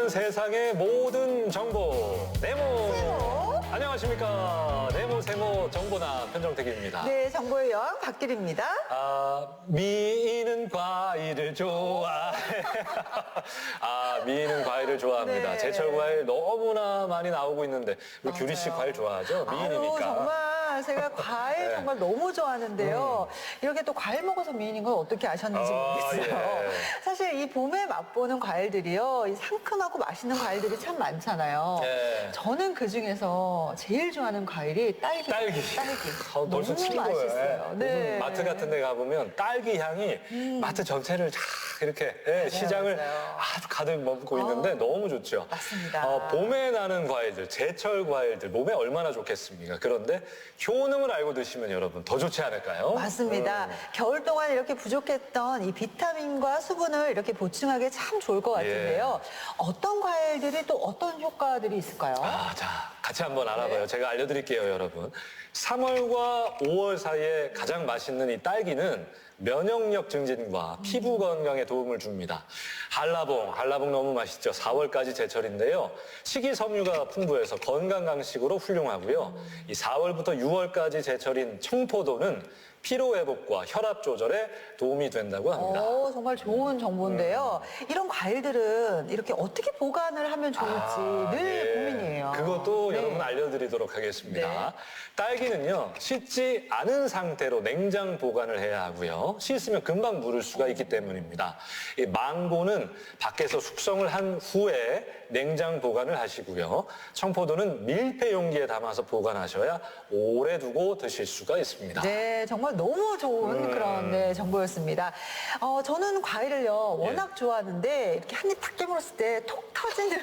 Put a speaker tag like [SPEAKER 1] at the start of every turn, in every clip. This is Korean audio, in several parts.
[SPEAKER 1] 알려드리는 세상의 모든 정보 네모.
[SPEAKER 2] 세모.
[SPEAKER 1] 안녕하십니까. 네모 세모 정보나 편정택입니다.
[SPEAKER 2] 네, 정보의 여왕 박길입니다.
[SPEAKER 1] 미인은 과일을 좋아해. 미인은 과일을 좋아합니다.
[SPEAKER 2] 네.
[SPEAKER 1] 제철 과일 너무나 많이 나오고 있는데 우리 규리 씨
[SPEAKER 2] 맞아요.
[SPEAKER 1] 과일 좋아하죠? 미인이니까.
[SPEAKER 2] 정말 제가 과일
[SPEAKER 1] 네.
[SPEAKER 2] 정말 너무 좋아하는데요. 이렇게 또 과일 먹어서 미인인 걸 어떻게 아셨는지 모르겠어요.
[SPEAKER 1] 예.
[SPEAKER 2] 사실 이 봄에 맛보는 과일들이요, 이 상큼하고 맛있는 과일들이 참 많잖아요.
[SPEAKER 1] 예.
[SPEAKER 2] 저는 그 중에서 제일 좋아하는 과일이 딸기.
[SPEAKER 1] 딸기. 벌써
[SPEAKER 2] 너무
[SPEAKER 1] 친
[SPEAKER 2] 맛있어요.
[SPEAKER 1] 거예요.
[SPEAKER 2] 네.
[SPEAKER 1] 마트 같은 데 가보면 딸기 향이 마트 전체를 쫙 이렇게 시장을
[SPEAKER 2] 맞아요.
[SPEAKER 1] 아주 가득 머금고 있는데 너무 좋죠.
[SPEAKER 2] 맞습니다.
[SPEAKER 1] 봄에 나는 과일들, 제철 과일들 몸에 얼마나 좋겠습니까? 그런데 효능을 알고 드시면 여러분 더 좋지 않을까요?
[SPEAKER 2] 맞습니다. 겨울 동안 이렇게 부족했던 이 비타민과 수분을 이렇게 보충하기 참 좋을 것 같은데요. 어떤 과일들이 또 어떤 효과들이 있을까요?
[SPEAKER 1] 자, 같이 한번 알아봐요.
[SPEAKER 2] 네.
[SPEAKER 1] 제가 알려드릴게요, 여러분. 3월과 5월 사이에 가장 맛있는 이 딸기는 면역력 증진과 피부 건강에 도움을 줍니다. 한라봉 너무 맛있죠. 4월까지 제철인데요. 식이섬유가 풍부해서 건강 간식으로 훌륭하고요. 이 4월부터 6월까지 제철인 청포도는 피로 회복과 혈압 조절에 도움이 된다고 합니다.
[SPEAKER 2] 정말 좋은 정보인데요. 이런 과일들은 이렇게 어떻게 보관을 하면 좋을지 늘
[SPEAKER 1] 네.
[SPEAKER 2] 고민이에요.
[SPEAKER 1] 그것도
[SPEAKER 2] 네.
[SPEAKER 1] 여러분 알려드리도록 하겠습니다.
[SPEAKER 2] 네.
[SPEAKER 1] 딸기는요, 씻지 않은 상태로 냉장 보관을 해야 하고요. 씻으면 금방 무를 수가 있기 때문입니다. 이 망고는 밖에서 숙성을 한 후에 냉장 보관을 하시고요. 청포도는 밀폐 용기에 담아서 보관하셔야 오래 두고 드실 수가 있습니다.
[SPEAKER 2] 네, 정말 너무 좋은 그런 정보였습니다. 저는 과일을요, 워낙 좋아하는데, 이렇게 한 입 탁 깨물었을 때 톡 터지는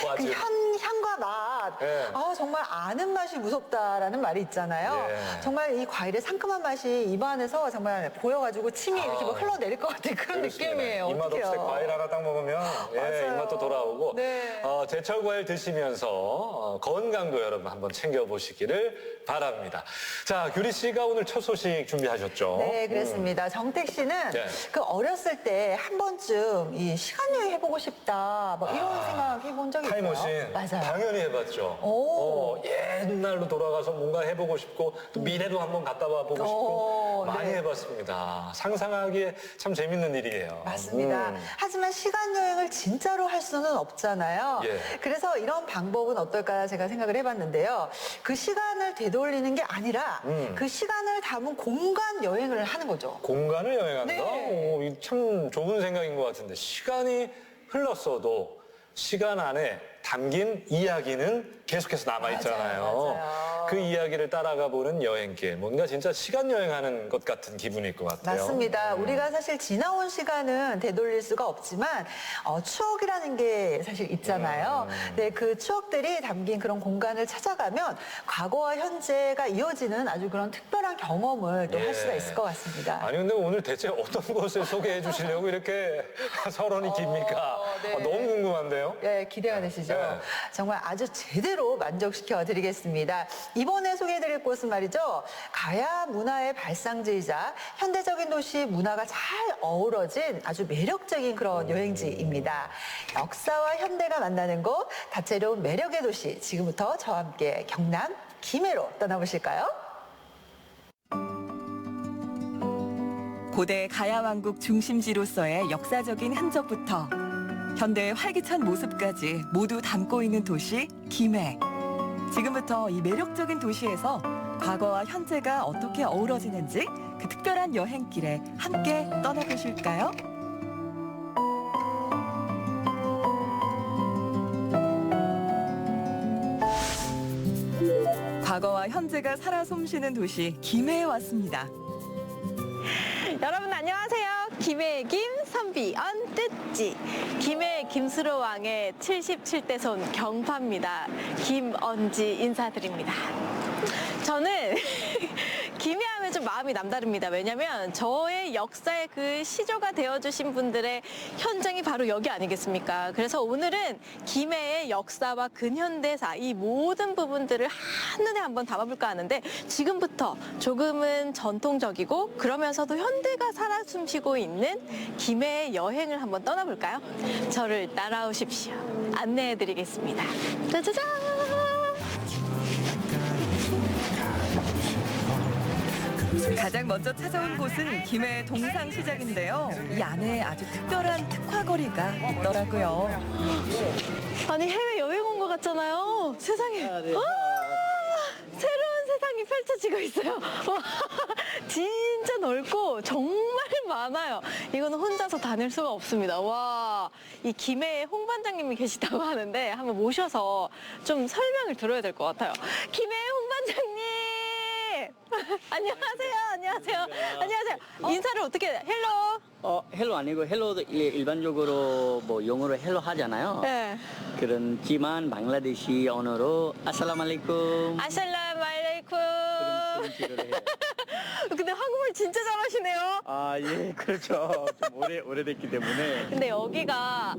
[SPEAKER 1] 과즙.
[SPEAKER 2] 그 향과 맛.
[SPEAKER 1] 네.
[SPEAKER 2] 정말 아는 맛이 무섭다라는 말이 있잖아요.
[SPEAKER 1] 네.
[SPEAKER 2] 정말 이 과일의 상큼한 맛이 입안에서 정말 보여가지고 침이 이렇게 막 흘러내릴 것 같은 그런
[SPEAKER 1] 그렇습니다.
[SPEAKER 2] 느낌이에요.
[SPEAKER 1] 입맛 없을 때
[SPEAKER 2] 어떡해요?
[SPEAKER 1] 과일 하나 딱 먹으면
[SPEAKER 2] 맞아요.
[SPEAKER 1] 입맛도 돌아오고
[SPEAKER 2] 네.
[SPEAKER 1] 제철 과일 드시면서 건강도 여러분 한번 챙겨보시기를 바랍니다. 자, 규리 씨가 오늘 첫 소식 준비하셨죠?
[SPEAKER 2] 네, 그렇습니다. 정택 씨는
[SPEAKER 1] 네.
[SPEAKER 2] 그 어렸을 때 한 번쯤 이 시간 여행 해보고 싶다, 뭐 이런 생각 해본 적이 있어요?
[SPEAKER 1] 타임머신
[SPEAKER 2] 맞아요.
[SPEAKER 1] 당연히 해봤죠.
[SPEAKER 2] 오.
[SPEAKER 1] 옛날로 돌아가서 뭔가 해보고 싶고 또 미래도 한번 갔다 와보고 싶고 많이
[SPEAKER 2] 네.
[SPEAKER 1] 해봤습니다. 상상하기에 참 재밌는 일이에요.
[SPEAKER 2] 맞습니다. 하지만 시간 여행을 진짜로 할 수는 없잖아요.
[SPEAKER 1] 예.
[SPEAKER 2] 그래서 이런 방법은 어떨까 제가 생각을 해봤는데요. 그 시간을 되돌리는 게 아니라 그 시간을 담은 공간 여행을 하는 거죠.
[SPEAKER 1] 공간을 여행한다?
[SPEAKER 2] 네.
[SPEAKER 1] 이참 좋은 생각인 것 같은데 시간이 흘렀어도 시간 안에 담긴 이야기는 계속해서 남아있잖아요.
[SPEAKER 2] 맞아요.
[SPEAKER 1] 그 이야기를 따라가 보는 여행길. 뭔가 진짜 시간 여행하는 것 같은 기분일 것 같아요.
[SPEAKER 2] 맞습니다. 우리가 사실 지나온 시간은 되돌릴 수가 없지만 추억이라는 게 사실 있잖아요. 네, 그 추억들이 담긴 그런 공간을 찾아가면 과거와 현재가 이어지는 아주 그런 특별한 경험을 또 할 수가 있을 것 같습니다.
[SPEAKER 1] 아니 근데 오늘 대체 어떤 곳을 소개해 주시려고 이렇게 서론이 깁니까?
[SPEAKER 2] 네.
[SPEAKER 1] 너무 궁금한데요?
[SPEAKER 2] 네, 기대가 되시죠?
[SPEAKER 1] 네.
[SPEAKER 2] 정말 아주 제대로 만족시켜 드리겠습니다. 이번에 소개해드릴 곳은 말이죠. 가야 문화의 발상지이자 현대적인 도시 문화가 잘 어우러진 아주 매력적인 그런 여행지입니다. 역사와 현대가 만나는 곳, 다채로운 매력의 도시. 지금부터 저와 함께 경남 김해로 떠나보실까요?
[SPEAKER 3] 고대 가야왕국 중심지로서의 역사적인 흔적부터 현대의 활기찬 모습까지 모두 담고 있는 도시 김해. 지금부터 이 매력적인 도시에서 과거와 현재가 어떻게 어우러지는지 그 특별한 여행길에 함께 떠나보실까요? 과거와 현재가 살아 숨쉬는 도시 김해에 왔습니다.
[SPEAKER 4] 여러분 안녕하세요. 김해의 김, 선비언, 뜻지. 김해 김수로왕의 77대 손 경파입니다. 김언지 인사드립니다. 저는 김해하면 좀 마음이 남다릅니다. 왜냐면 저의 역사의 그 시조가 되어주신 분들의 현장이 바로 여기 아니겠습니까? 그래서 오늘은 김해의 역사와 근현대사 이 모든 부분들을 한눈에 한번 담아볼까 하는데 지금부터 조금은 전통적이고 그러면서도 현대가 살아 숨쉬고 있는 김해의 여행을 한번 떠나볼까요? 저를 따라오십시오. 안내해드리겠습니다. 짜자잔!
[SPEAKER 3] 가장 먼저 찾아온 곳은 김해 동상시장인데요. 이 안에 아주 특별한 특화거리가 있더라고요.
[SPEAKER 4] 아니 해외 여행 온 것 같잖아요. 세상에. 새로운 세상이 펼쳐지고 있어요. 와, 진짜 넓고 정말 많아요. 이거는 혼자서 다닐 수가 없습니다. 와, 이 김해에 홍 반장님이 계시다고 하는데 한번 모셔서 좀 설명을 들어야 될 것 같아요. 김해 홍 반장님! 안녕하세요. 안녕하세요. 안녕하세요. 인사를 어떻게 해? 헬로.
[SPEAKER 5] 헬로 아니고 헬로도 일반적으로 뭐 영어로 헬로 하잖아요.
[SPEAKER 4] 네.
[SPEAKER 5] 그렇지만 방글라데시 언어로 아살라말레이쿰
[SPEAKER 4] 아살람 알레이쿰.
[SPEAKER 5] 그런 식으로 해요.
[SPEAKER 4] 근데 한국말 진짜 잘하시네요.
[SPEAKER 5] 예, 그렇죠. 좀 오래됐기 때문에.
[SPEAKER 4] 근데 여기가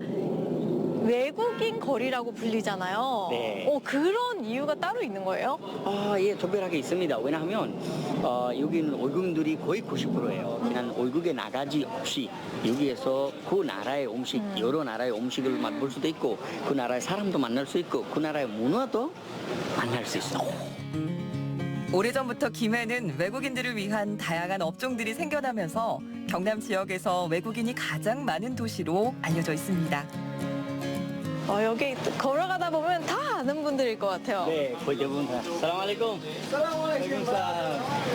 [SPEAKER 4] 외국인 거리라고 불리잖아요.
[SPEAKER 5] 네.
[SPEAKER 4] 그런 이유가 따로 있는 거예요?
[SPEAKER 5] 예, 특별하게 있습니다. 왜냐하면 여기는 외국인들이 거의 90%예요. 그냥 외국에 나가지 없이 여기에서 그 나라의 음식, 여러 나라의 음식을 맛볼 수도 있고 그 나라의 사람도 만날 수 있고 그 나라의 문화도 만날 수 있어요.
[SPEAKER 3] 오래전부터 김해는 외국인들을 위한 다양한 업종들이 생겨나면서 경남 지역에서 외국인이 가장 많은 도시로 알려져 있습니다.
[SPEAKER 4] 여기 걸어가다 보면 다 아는 분들일 것 같아요.
[SPEAKER 5] 네, 거의 대부분 다. 살라말레이쿰. 살라말레이쿰.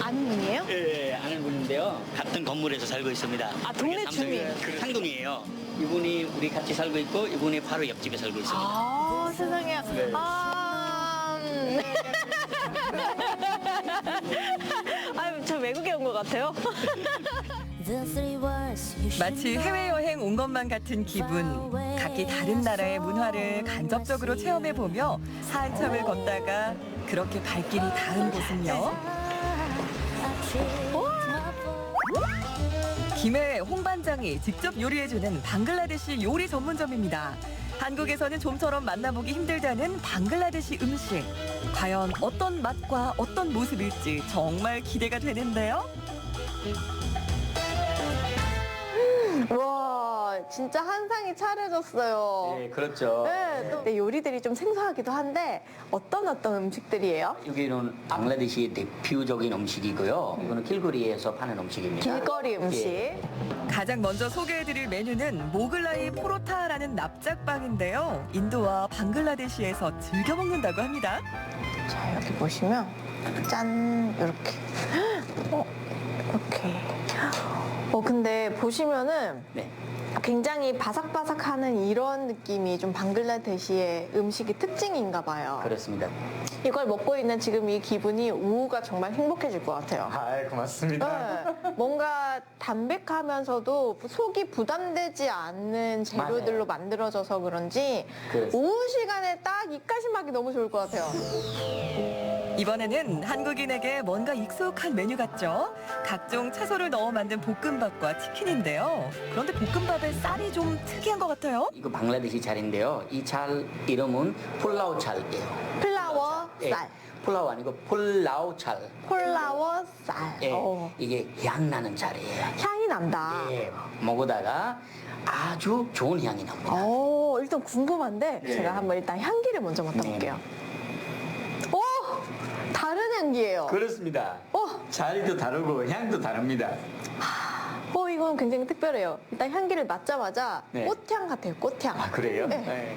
[SPEAKER 4] 아는 분이에요?
[SPEAKER 5] 예, 아는 분인데요. 같은 건물에서 살고 있습니다.
[SPEAKER 4] 동네 주민.
[SPEAKER 5] 상동이에요. 이분이 우리 같이 살고 있고 이분이 바로 옆집에 살고 있습니다.
[SPEAKER 4] 세상에.
[SPEAKER 5] 네.
[SPEAKER 4] 저 외국에 온 것 같아요.
[SPEAKER 3] 마치 해외여행 온 것만 같은 기분. 각기 다른 나라의 문화를 간접적으로 체험해보며 한참을 걷다가 그렇게 발길이 닿은 곳은요. 김해 홍반장이 직접 요리해주는 방글라데시 요리 전문점입니다. 한국에서는 좀처럼 만나보기 힘들다는 방글라데시 음식. 과연 어떤 맛과 어떤 모습일지 정말 기대가 되는데요.
[SPEAKER 4] 와, 진짜 한 상이 차려졌어요.
[SPEAKER 5] 네, 그렇죠.
[SPEAKER 4] 네, 또 요리들이 좀 생소하기도 한데 어떤 음식들이에요?
[SPEAKER 5] 여기는 방글라데시의 대표적인 음식이고요. 이거는 길거리에서 파는 음식입니다.
[SPEAKER 4] 길거리 음식.
[SPEAKER 5] 예.
[SPEAKER 3] 가장 먼저 소개해드릴 메뉴는 모글라이 포로타라는 납작빵인데요. 인도와 방글라데시에서 즐겨 먹는다고 합니다.
[SPEAKER 4] 자, 여기 보시면 짠 이렇게. 이렇게. 근데 보시면은
[SPEAKER 5] 네.
[SPEAKER 4] 굉장히 바삭바삭하는 이런 느낌이 좀 방글라데시의 음식의 특징인가 봐요.
[SPEAKER 5] 그렇습니다.
[SPEAKER 4] 이걸 먹고 있는 지금 이 기분이 오후가 정말 행복해질 것 같아요.
[SPEAKER 5] 고맙습니다.
[SPEAKER 4] 네, 뭔가 담백하면서도 속이 부담되지 않는 재료들로
[SPEAKER 5] 맞아요.
[SPEAKER 4] 만들어져서 그런지
[SPEAKER 5] 그렇습니다.
[SPEAKER 4] 오후 시간에 딱 입가심하기 너무 좋을 것 같아요.
[SPEAKER 3] 이번에는 한국인에게 뭔가 익숙한 메뉴 같죠? 각종 채소를 넣어 만든 볶음밥과 치킨인데요. 그런데 볶음밥에 쌀이 좀 특이한 것 같아요.
[SPEAKER 5] 이거 방글라데시 찰인데요. 이 찰 이름은 폴라우 찰이에요.
[SPEAKER 4] 플라워
[SPEAKER 5] 예,
[SPEAKER 4] 쌀.
[SPEAKER 5] 폴라우 아니고 폴라우 찰.
[SPEAKER 4] 폴라워 쌀.
[SPEAKER 5] 예, 이게 향 나는 찰이에요.
[SPEAKER 4] 향이 난다.
[SPEAKER 5] 예, 먹어다가 아주 좋은 향이 납니다.
[SPEAKER 4] 일단 궁금한데
[SPEAKER 5] 네.
[SPEAKER 4] 제가 한번 일단 향기를 먼저 맡아볼게요. 오! 다른 향기예요.
[SPEAKER 5] 그렇습니다.
[SPEAKER 4] 어,
[SPEAKER 5] 찰도 다르고 향도 다릅니다.
[SPEAKER 4] 이건 굉장히 특별해요. 일단 향기를 맡자마자
[SPEAKER 5] 네.
[SPEAKER 4] 꽃향 같아요, 꽃향.
[SPEAKER 5] 그래요?
[SPEAKER 4] 네.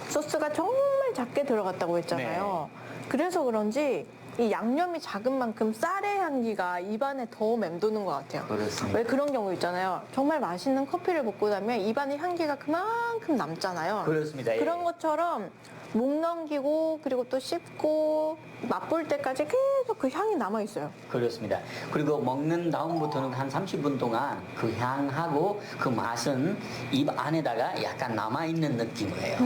[SPEAKER 4] 소스가 정말 작게 들어갔다고 했잖아요. 그래서 그런지 이 양념이 작은 만큼 쌀의 향기가 입안에 더 맴도는 것 같아요.
[SPEAKER 5] 그렇습니다.
[SPEAKER 4] 왜 그런 경우 있잖아요. 정말 맛있는 커피를 먹고 나면 입안에 향기가 그만큼 남잖아요.
[SPEAKER 5] 그렇습니다. 예.
[SPEAKER 4] 그런 것처럼 목 넘기고 그리고 또 씹고 맛볼 때까지 계속 그 향이 남아 있어요.
[SPEAKER 5] 그렇습니다. 그리고 먹는 다음부터는 한 30분 동안 그 향하고 그 맛은 입 안에다가 약간 남아있는 느낌이에요.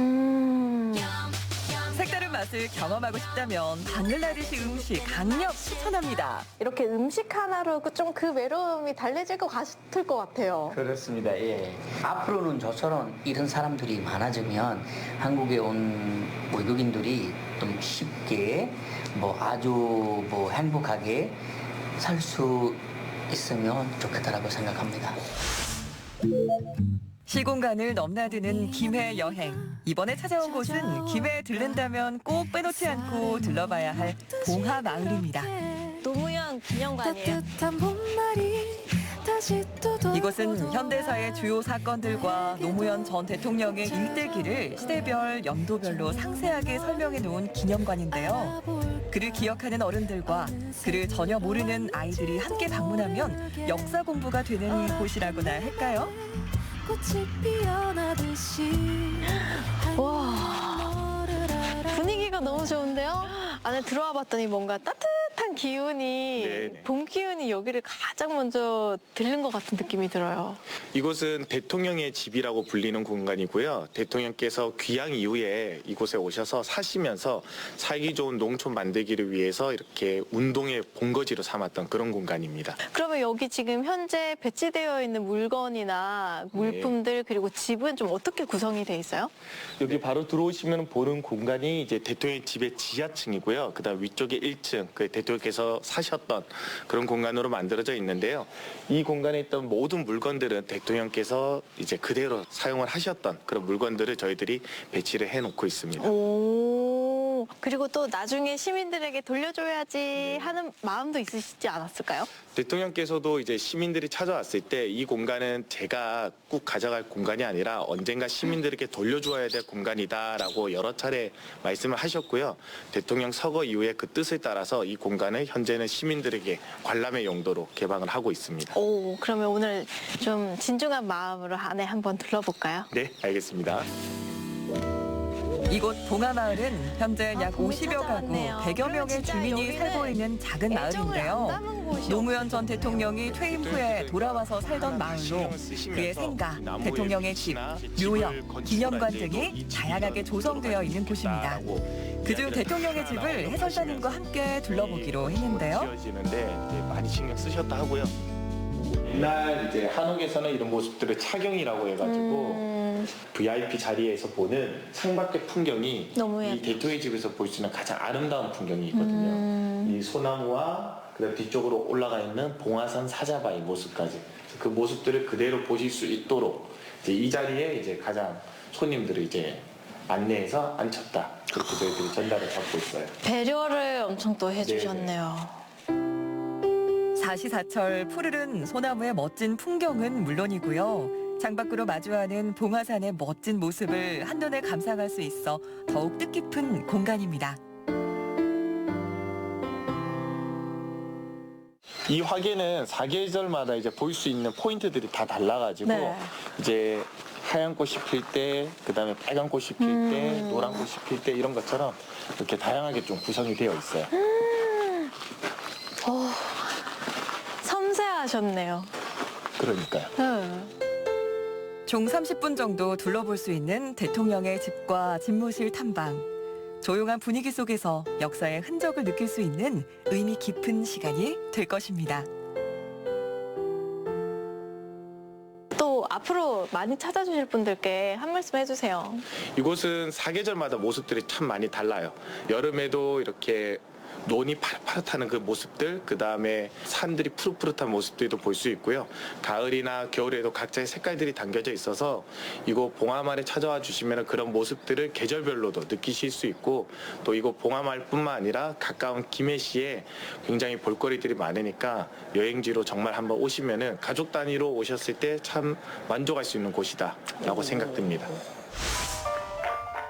[SPEAKER 3] 색다른 맛 맛을 경험하고 싶다면 방글라데시 음식 강력 추천합니다.
[SPEAKER 4] 이렇게 음식 하나로 좀 그 외로움이 달래질 것 같을 것 같아요.
[SPEAKER 5] 그렇습니다. 예. 앞으로는 저처럼 이런 사람들이 많아지면 한국에 온 외국인들이 좀 쉽게 아주 행복하게 살 수 있으면 좋겠다라고 생각합니다.
[SPEAKER 3] 시공간을 넘나드는 김해 여행. 이번에 찾아온 곳은 김해에 들른다면 꼭 빼놓지 않고 들러봐야 할 봉하마을입니다.
[SPEAKER 4] 노무현 기념관이에요.
[SPEAKER 3] 이곳은 현대사의 주요 사건들과 노무현 전 대통령의 일대기를 시대별, 연도별로 상세하게 설명해 놓은 기념관인데요. 그를 기억하는 어른들과 그를 전혀 모르는 아이들이 함께 방문하면 역사 공부가 되는 곳이라고나 할까요?
[SPEAKER 4] 와, 분위기가 너무 좋은데요? 안에 들어와 봤더니 뭔가 따뜻한 기운이,
[SPEAKER 6] 네네.
[SPEAKER 4] 봄 기운이 여기를 가장 먼저 들른 것 같은 느낌이 들어요.
[SPEAKER 6] 이곳은 대통령의 집이라고 불리는 공간이고요. 대통령께서 귀향 이후에 이곳에 오셔서 사시면서 살기 좋은 농촌 만들기를 위해서 이렇게 운동의 본거지로 삼았던 그런 공간입니다.
[SPEAKER 4] 그러면 여기 지금 현재 배치되어 있는 물건이나 물품들 그리고 집은 좀 어떻게 구성이 돼 있어요?
[SPEAKER 6] 여기 바로 들어오시면 보는 공간이 이제 대통령의 집의 지하층이고요. 그다음 위쪽에 1층, 그 대통령께서 사셨던 그런 공간으로 만들어져 있는데요. 이 공간에 있던 모든 물건들은 대통령께서 이제 그대로 사용을 하셨던 그런 물건들을 저희들이 배치를 해놓고 있습니다.
[SPEAKER 4] 오, 그리고 또 나중에 시민들에게 돌려줘야지 하는 마음도 있으시지 않았을까요?
[SPEAKER 6] 대통령께서도 이제 시민들이 찾아왔을 때 이 공간은 제가 꼭 가져갈 공간이 아니라 언젠가 시민들에게 돌려주어야 될 공간이다라고 여러 차례 말씀을 하셨고요. 대통령 서거 이후에 그 뜻을 따라서 이 공간을 현재는 시민들에게 관람의 용도로 개방을 하고 있습니다.
[SPEAKER 4] 오, 그러면 오늘 좀 진중한 마음으로 안에 한번 둘러볼까요?
[SPEAKER 6] 네, 알겠습니다.
[SPEAKER 3] 이곳 봉하마을은 현재 약
[SPEAKER 4] 봄이
[SPEAKER 3] 50여 가구,
[SPEAKER 4] 찾아왔네요.
[SPEAKER 3] 100여 명의
[SPEAKER 4] 진짜
[SPEAKER 3] 주민이
[SPEAKER 4] 여기는
[SPEAKER 3] 살고 있는 작은
[SPEAKER 4] 애정을 안
[SPEAKER 3] 마을인데요.
[SPEAKER 4] 담은 곳이
[SPEAKER 3] 노무현 전 대통령이 퇴임 후에 돌아와서 살던 마을로 그의 생가, 대통령의 집, 묘역, 기념관 등이 다양하게 조성되어 있는 곳입니다. 그중 대통령의 집을 해설자님과 함께 둘러보기로 했는데요.
[SPEAKER 6] 지어지는데 많이 신경 쓰셨다 하고요. 옛날 이제 한옥에서는 이런 모습들을 차경이라고 해가지고 VIP 자리에서 보는 창밖의 풍경이
[SPEAKER 4] 너무
[SPEAKER 6] 이
[SPEAKER 4] 예뻐요.
[SPEAKER 6] 대통령의 집에서 볼 수 있는 가장 아름다운 풍경이 있거든요. 이 소나무와 그다음 뒤쪽으로 올라가 있는 봉화산 사자바위 모습까지 그 모습들을 그대로 보실 수 있도록 이제 이 자리에 이제 가장 손님들을 이제 안내해서 앉혔다. 그렇게 저희들이 전달을 받고 있어요.
[SPEAKER 4] 배려를 엄청 또 해주셨네요.
[SPEAKER 3] 사시사철 푸르른 소나무의 멋진 풍경은 물론이고요. 창밖으로 마주하는 봉화산의 멋진 모습을 한눈에 감상할 수 있어 더욱 뜻깊은 공간입니다.
[SPEAKER 6] 이 화계는 사계절마다 이제 볼 수 있는 포인트들이 다 달라가지고
[SPEAKER 4] 네.
[SPEAKER 6] 이제 하얀 꽃이 필 때, 그다음에 빨간 꽃이 필 때, 노란 꽃이 필 때 이런 것처럼 이렇게 다양하게 좀 구성이 되어 있어요.
[SPEAKER 4] 섬세하셨네요.
[SPEAKER 6] 그러니까요.
[SPEAKER 3] 총 30분 정도 둘러볼 수 있는 대통령의 집과 집무실 탐방. 조용한 분위기 속에서 역사의 흔적을 느낄 수 있는 의미 깊은 시간이 될 것입니다.
[SPEAKER 4] 또 앞으로 많이 찾아주실 분들께 한 말씀 해주세요.
[SPEAKER 6] 이곳은 사계절마다 모습들이 참 많이 달라요. 여름에도 이렇게 논이 파릇파릇하는 그 모습들, 그 다음에 산들이 푸릇푸릇한 모습들도 볼 수 있고요. 가을이나 겨울에도 각자의 색깔들이 담겨져 있어서 이곳 봉하마을에 찾아와 주시면 그런 모습들을 계절별로도 느끼실 수 있고 또 이곳 봉하마을뿐만 아니라 가까운 김해시에 굉장히 볼거리들이 많으니까 여행지로 정말 한번 오시면은 가족 단위로 오셨을 때 참 만족할 수 있는 곳이다라고 생각됩니다.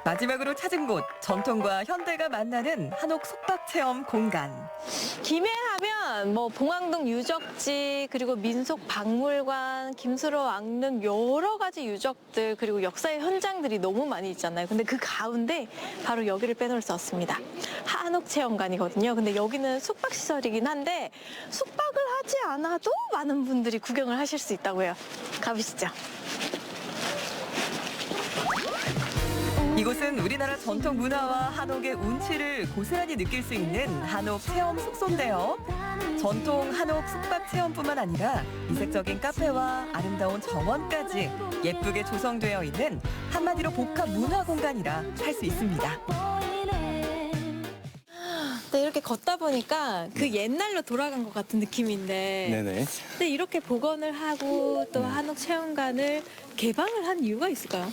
[SPEAKER 3] 마지막으로 찾은 곳, 전통과 현대가 만나는 한옥 숙박 체험 공간.
[SPEAKER 4] 김해하면 뭐 봉황동 유적지 그리고 민속 박물관, 김수로 왕릉 여러 가지 유적들 그리고 역사의 현장들이 너무 많이 있잖아요. 근데 그 가운데 바로 여기를 빼놓을 수 없습니다. 한옥 체험관이거든요. 근데 여기는 숙박 시설이긴 한데 숙박을 하지 않아도 많은 분들이 구경을 하실 수 있다고 해요. 가보시죠.
[SPEAKER 3] 이곳은 우리나라 전통 문화와 한옥의 운치를 고스란히 느낄 수 있는 한옥 체험 숙소인데요. 전통 한옥 숙박 체험뿐만 아니라 이색적인 카페와 아름다운 정원까지 예쁘게 조성되어 있는 한마디로 복합 문화 공간이라 할 수 있습니다.
[SPEAKER 4] 네, 이렇게 걷다 보니까 그 옛날로 돌아간 것 같은 느낌인데.
[SPEAKER 7] 네네.
[SPEAKER 4] 근데 이렇게 복원을 하고 또 한옥 체험관을 개방을 한 이유가 있을까요?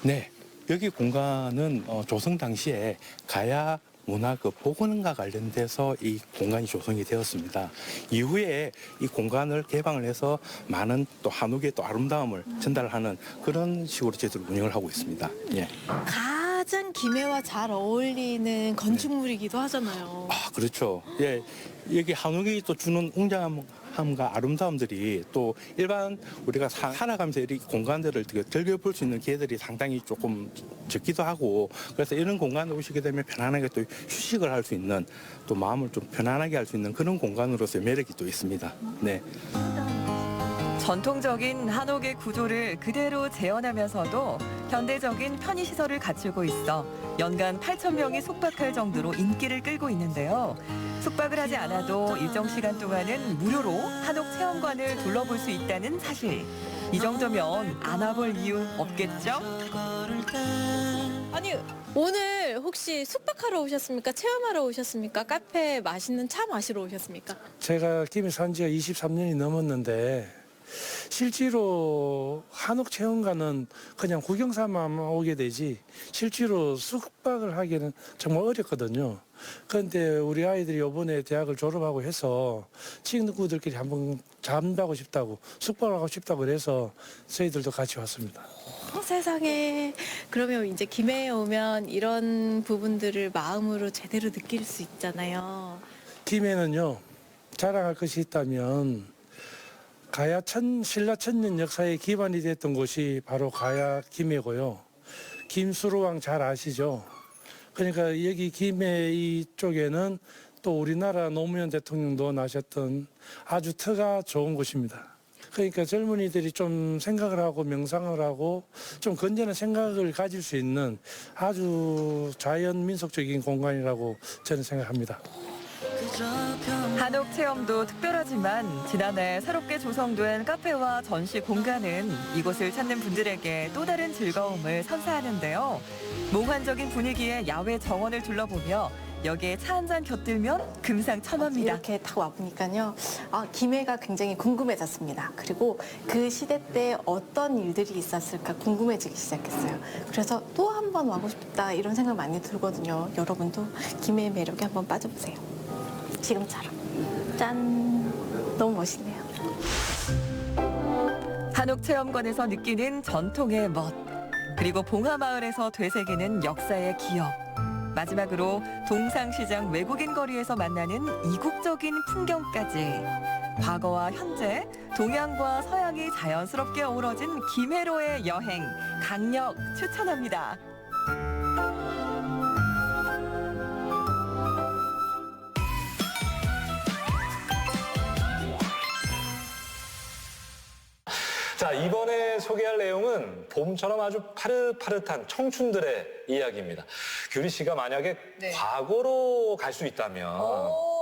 [SPEAKER 7] 네. 여기 공간은 조성 당시에 가야 문화 그 복원과 관련돼서 이 공간이 조성이 되었습니다. 이후에 이 공간을 개방을 해서 많은 또 한옥의 또 아름다움을 전달하는 그런 식으로 저희들 운영을 하고 있습니다. 예.
[SPEAKER 4] 가장 김해와 잘 어울리는 건축물이기도 하잖아요.
[SPEAKER 7] 아, 그렇죠. 예. 여기 한옥이 또 주는 웅장함과 아름다움들이 또 일반 우리가 살아가면서 이 공간들을 즐겨볼 수 있는 기회들이 상당히 조금 적기도 하고, 그래서 이런 공간에 오시게 되면 편안하게 또 휴식을 할 수 있는, 또 마음을 좀 편안하게 할 수 있는 그런 공간으로서의 매력이 또 있습니다. 네.
[SPEAKER 3] 전통적인 한옥의 구조를 그대로 재현하면서도 현대적인 편의시설을 갖추고 있어 연간 8,000명이 숙박할 정도로 인기를 끌고 있는데요. 숙박을 하지 않아도 일정 시간 동안은 무료로 한옥 체험관을 둘러볼 수 있다는 사실. 이 정도면 안 와볼 이유 없겠죠?
[SPEAKER 4] 아니, 오늘 혹시 숙박하러 오셨습니까? 체험하러 오셨습니까? 카페 맛있는 차 마시러 오셨습니까?
[SPEAKER 8] 제가 김해 산 지가 23년이 넘었는데 실제로 한옥 체험관은 그냥 구경 삼아만 오게 되지 실제로 숙박을 하기에는 정말 어렵거든요. 그런데 우리 아이들이 이번에 대학을 졸업하고 해서 친구들끼리 한번 잠자고 싶다고 숙박을 하고 싶다고 그래서 저희들도 같이 왔습니다.
[SPEAKER 4] 세상에. 그러면 이제 김해에 오면 이런 부분들을 마음으로 제대로 느낄 수 있잖아요.
[SPEAKER 8] 김해는요, 자랑할 것이 있다면 가야 신라 천년 역사의 기반이 됐던 곳이 바로 가야 김해고요. 김수로왕 잘 아시죠? 그러니까 여기 김해 이쪽에는 또 우리나라 노무현 대통령도 나셨던 아주 터가 좋은 곳입니다. 그러니까 젊은이들이 좀 생각을 하고 명상을 하고 좀 건전한 생각을 가질 수 있는 아주 자연 민속적인 공간이라고 저는 생각합니다.
[SPEAKER 3] 한옥 체험도 특별하지만 지난해 새롭게 조성된 카페와 전시 공간은 이곳을 찾는 분들에게 또 다른 즐거움을 선사하는데요. 몽환적인 분위기의 야외 정원을 둘러보며 여기에 차 한 잔 곁들면 금상첨화입니다.
[SPEAKER 4] 이렇게 딱 와보니까요. 김해가 굉장히 궁금해졌습니다. 그리고 그 시대 때 어떤 일들이 있었을까 궁금해지기 시작했어요. 그래서 또 한 번 와고 싶다 이런 생각 많이 들거든요. 여러분도 김해의 매력에 한번 빠져보세요. 지금처럼. 짠. 너무 멋있네요.
[SPEAKER 3] 한옥 체험관에서 느끼는 전통의 멋, 그리고 봉하마을에서 되새기는 역사의 기억, 마지막으로 동상시장 외국인 거리에서 만나는 이국적인 풍경까지 과거와 현재, 동양과 서양이 자연스럽게 어우러진 김해로의 여행 강력 추천합니다.
[SPEAKER 1] 자, 이번에 소개할 내용은 봄처럼 아주 파릇파릇한 청춘들의 이야기입니다. 규리 씨가 만약에
[SPEAKER 2] 네.
[SPEAKER 1] 과거로 갈 수 있다면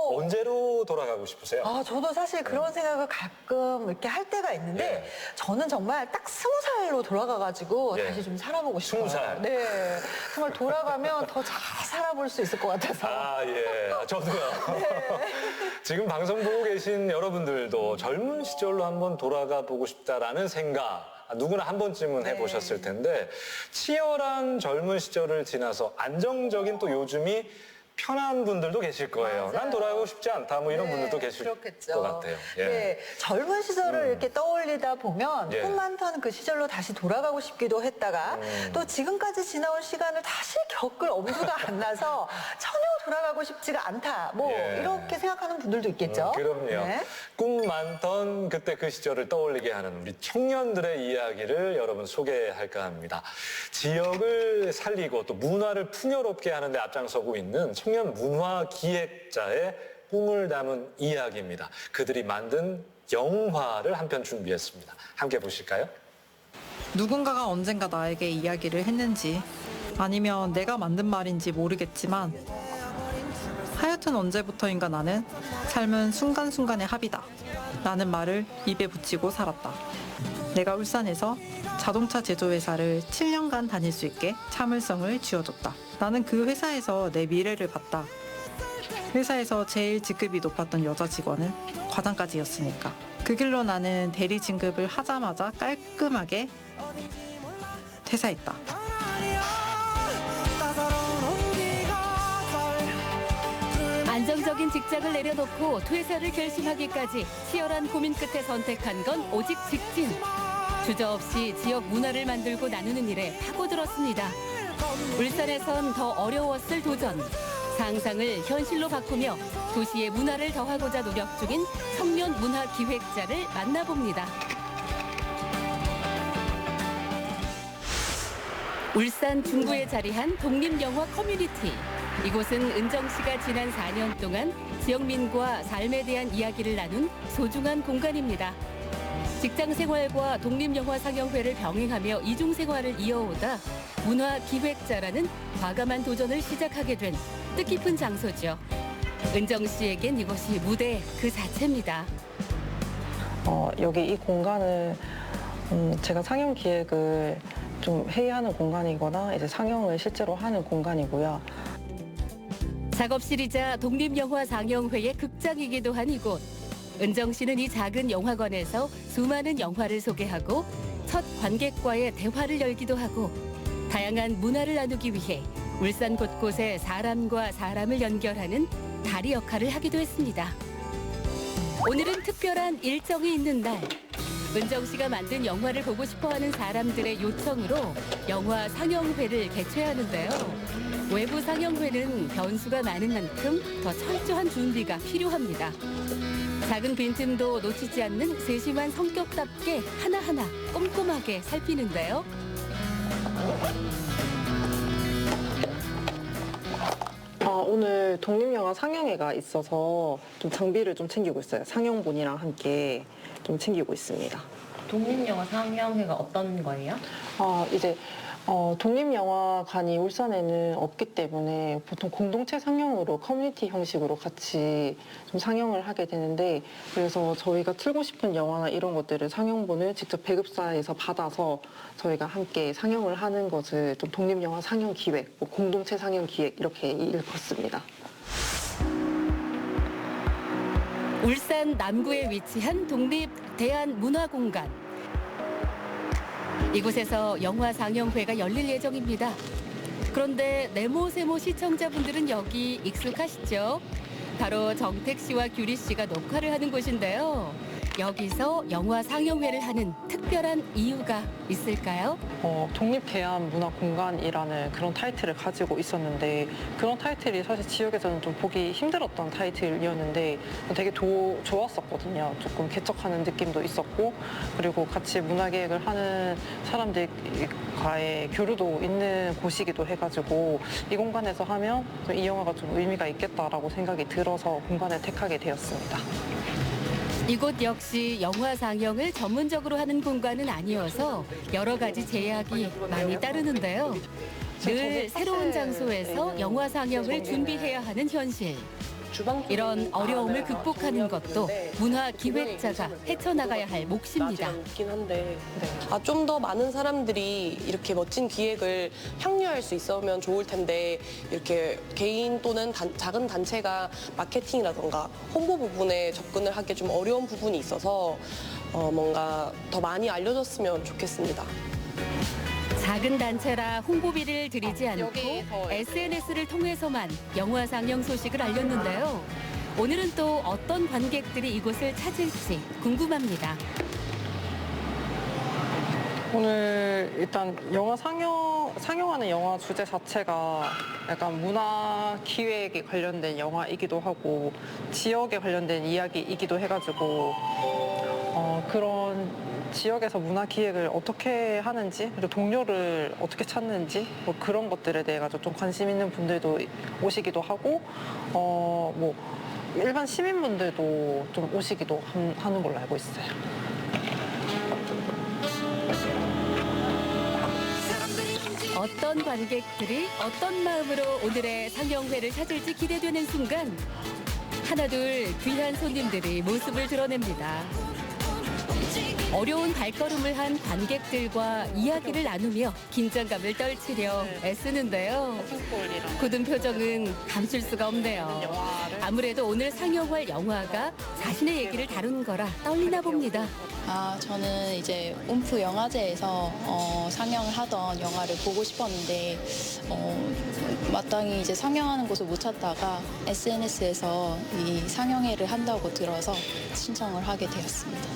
[SPEAKER 1] 언제로 돌아가고 싶으세요?
[SPEAKER 2] 저도 사실 그런 생각을 가끔 이렇게 할 때가 있는데
[SPEAKER 1] 예.
[SPEAKER 2] 저는 정말 딱 20살로 돌아가가지고
[SPEAKER 1] 예.
[SPEAKER 2] 다시 좀 살아보고 싶어요.
[SPEAKER 1] 20살?
[SPEAKER 2] 네. 정말 돌아가면 더 잘 살아볼 수 있을 것 같아서.
[SPEAKER 1] 예. 저도요. 지금 방송 보고 계신 여러분들도 젊은 시절로 한번 돌아가 보고 싶다라는 생각 누구나 한 번쯤은 해보셨을 텐데 치열한 젊은 시절을 지나서 안정적인 또 요즘이 편한 분들도 계실 거예요.
[SPEAKER 2] 맞아요.
[SPEAKER 1] 난 돌아가고 싶지 않다. 뭐 이런
[SPEAKER 2] 네,
[SPEAKER 1] 분들도 계실
[SPEAKER 2] 그렇겠죠.
[SPEAKER 1] 것 같아요. 예.
[SPEAKER 2] 네, 젊은 시절을 이렇게 떠올리다 보면
[SPEAKER 1] 예.
[SPEAKER 2] 꿈많던 그 시절로 다시 돌아가고 싶기도 했다가 또 지금까지 지나온 시간을 다시 겪을 엄두가 안 나서 전혀 돌아가고 싶지가 않다. 뭐
[SPEAKER 1] 예.
[SPEAKER 2] 이렇게 생각하는 분들도 있겠죠.
[SPEAKER 1] 그럼요.
[SPEAKER 2] 네.
[SPEAKER 1] 꿈 많던 그때 그 시절을 떠올리게 하는 우리 청년들의 이야기를 여러분 소개할까 합니다. 지역을 살리고 또 문화를 풍요롭게 하는 데 앞장서고 있는 청년 문화 기획자의 꿈을 담은 이야기입니다. 그들이 만든 영화를 한 편 준비했습니다. 함께 보실까요?
[SPEAKER 9] 누군가가 언젠가 나에게 이야기를 했는지 아니면 내가 만든 말인지 모르겠지만 하여튼 언제부터인가 나는 삶은 순간순간의 합이다 라는 말을 입에 붙이고 살았다. 내가 울산에서 자동차 제조회사를 7년간 다닐 수 있게 참을성을 쥐어줬다. 나는 그 회사에서 내 미래를 봤다. 회사에서 제일 직급이 높았던 여자 직원은 과장까지였으니까. 그 길로 나는 대리 진급을 하자마자 깔끔하게 퇴사했다.
[SPEAKER 10] 안정적인 직장을 내려놓고 퇴사를 결심하기까지 치열한 고민 끝에 선택한 건 오직 직진. 주저없이 지역 문화를 만들고 나누는 일에 파고들었습니다. 울산에선 더 어려웠을 도전. 상상을 현실로 바꾸며 도시의 문화를 더하고자 노력 중인 청년 문화 기획자를 만나봅니다. 울산 중구에 자리한 독립영화 커뮤니티. 이곳은 은정 씨가 지난 4년 동안 지역민과 삶에 대한 이야기를 나눈 소중한 공간입니다. 직장 생활과 독립영화 상영회를 병행하며 이중 생활을 이어오다 문화 기획자라는 과감한 도전을 시작하게 된 뜻깊은 장소죠. 은정 씨에겐 이곳이 무대 그 자체입니다.
[SPEAKER 11] 여기 이 공간은 제가 상영 기획을 좀 회의하는 공간이거나 이제 상영을 실제로 하는 공간이고요.
[SPEAKER 10] 작업실이자 독립영화 상영회의 극장이기도 한 이곳. 은정 씨는 이 작은 영화관에서 수많은 영화를 소개하고 첫 관객과의 대화를 열기도 하고 다양한 문화를 나누기 위해 울산 곳곳에 사람과 사람을 연결하는 다리 역할을 하기도 했습니다. 오늘은 특별한 일정이 있는 날. 은정 씨가 만든 영화를 보고 싶어하는 사람들의 요청으로 영화 상영회를 개최하는데요. 외부 상영회는 변수가 많은 만큼 더 철저한 준비가 필요합니다. 작은 빈틈도 놓치지 않는 세심한 성격답게 하나하나 꼼꼼하게 살피는데요.
[SPEAKER 11] 오늘 독립영화 상영회가 있어서 좀 장비를 좀 챙기고 있어요. 상영본이랑 함께 좀 챙기고 있습니다.
[SPEAKER 12] 독립영화 상영회가 어떤 거예요?
[SPEAKER 11] 이제 독립영화관이 울산에는 없기 때문에 보통 공동체 상영으로 커뮤니티 형식으로 같이 좀 상영을 하게 되는데, 그래서 저희가 틀고 싶은 영화나 이런 것들을 상영본을 직접 배급사에서 받아서 저희가 함께 상영을 하는 것을 좀 독립영화 상영 기획, 뭐 공동체 상영 기획 이렇게 일컫습니다.
[SPEAKER 10] 울산 남구에 위치한 독립 대한문화공간. 이곳에서 영화 상영회가 열릴 예정입니다. 그런데 네모세모 시청자분들은 여기 익숙하시죠? 바로 정택 씨와 규리 씨가 녹화를 하는 곳인데요. 여기서 영화 상영회를 하는 특별한 이유가 있을까요?
[SPEAKER 11] 독립대한문화공간이라는 그런 타이틀을 가지고 있었는데, 그런 타이틀이 사실 지역에서는 좀 보기 힘들었던 타이틀이었는데 되게 좋았었거든요. 조금 개척하는 느낌도 있었고, 그리고 같이 문화계획을 하는 사람들과의 교류도 있는 곳이기도 해가지고 이 공간에서 하면 이 영화가 좀 의미가 있겠다라고 생각이 들어서 공간을 택하게 되었습니다.
[SPEAKER 10] 이곳 역시 영화 상영을 전문적으로 하는 공간은 아니어서 여러 가지 제약이 많이 따르는데요. 늘 새로운 장소에서 영화 상영을 준비해야 하는 현실. 이런 어려움을 극복하는 것도 문화 기획자가 헤쳐나가야 할 몫입니다.
[SPEAKER 13] 좀 더 많은 사람들이 이렇게 멋진 기획을 향유할 수 있으면 좋을 텐데, 이렇게 개인 또는 작은 단체가 마케팅이라던가 홍보 부분에 접근을 하기 좀 어려운 부분이 있어서 뭔가 더 많이 알려졌으면 좋겠습니다.
[SPEAKER 10] 작은 단체라 홍보비를 들이지 않고 SNS를 통해서만 영화 상영 소식을 알렸는데요. 오늘은 또 어떤 관객들이 이곳을 찾을지 궁금합니다.
[SPEAKER 11] 오늘 일단 영화 상영하는 영화 주제 자체가 약간 문화 기획에 관련된 영화이기도 하고 지역에 관련된 이야기이기도 해가지고 그런 지역에서 문화 기획을 어떻게 하는지, 그리고 동료를 어떻게 찾는지, 뭐 그런 것들에 대해 가지고 좀 관심 있는 분들도 오시기도 하고, 뭐 일반 시민분들도 좀 오시기도 하는 걸로 알고 있어요.
[SPEAKER 10] 어떤 관객들이 어떤 마음으로 오늘의 상영회를 찾을지 기대되는 순간 하나둘 귀한 손님들이 모습을 드러냅니다. 어려운 발걸음을 한 관객들과 이야기를 나누며 긴장감을 떨치려 애쓰는데요. 굳은 표정은 감출 수가 없네요. 아무래도 오늘 상영할 영화가 자신의 얘기를 다룬 거라 떨리나 봅니다.
[SPEAKER 14] 저는 이제 움프 영화제에서 상영을 하던 영화를 보고 싶었는데 마땅히 이제 상영하는 곳을 못 찾다가 SNS에서 이 상영회를 한다고 들어서 신청을 하게 되었습니다.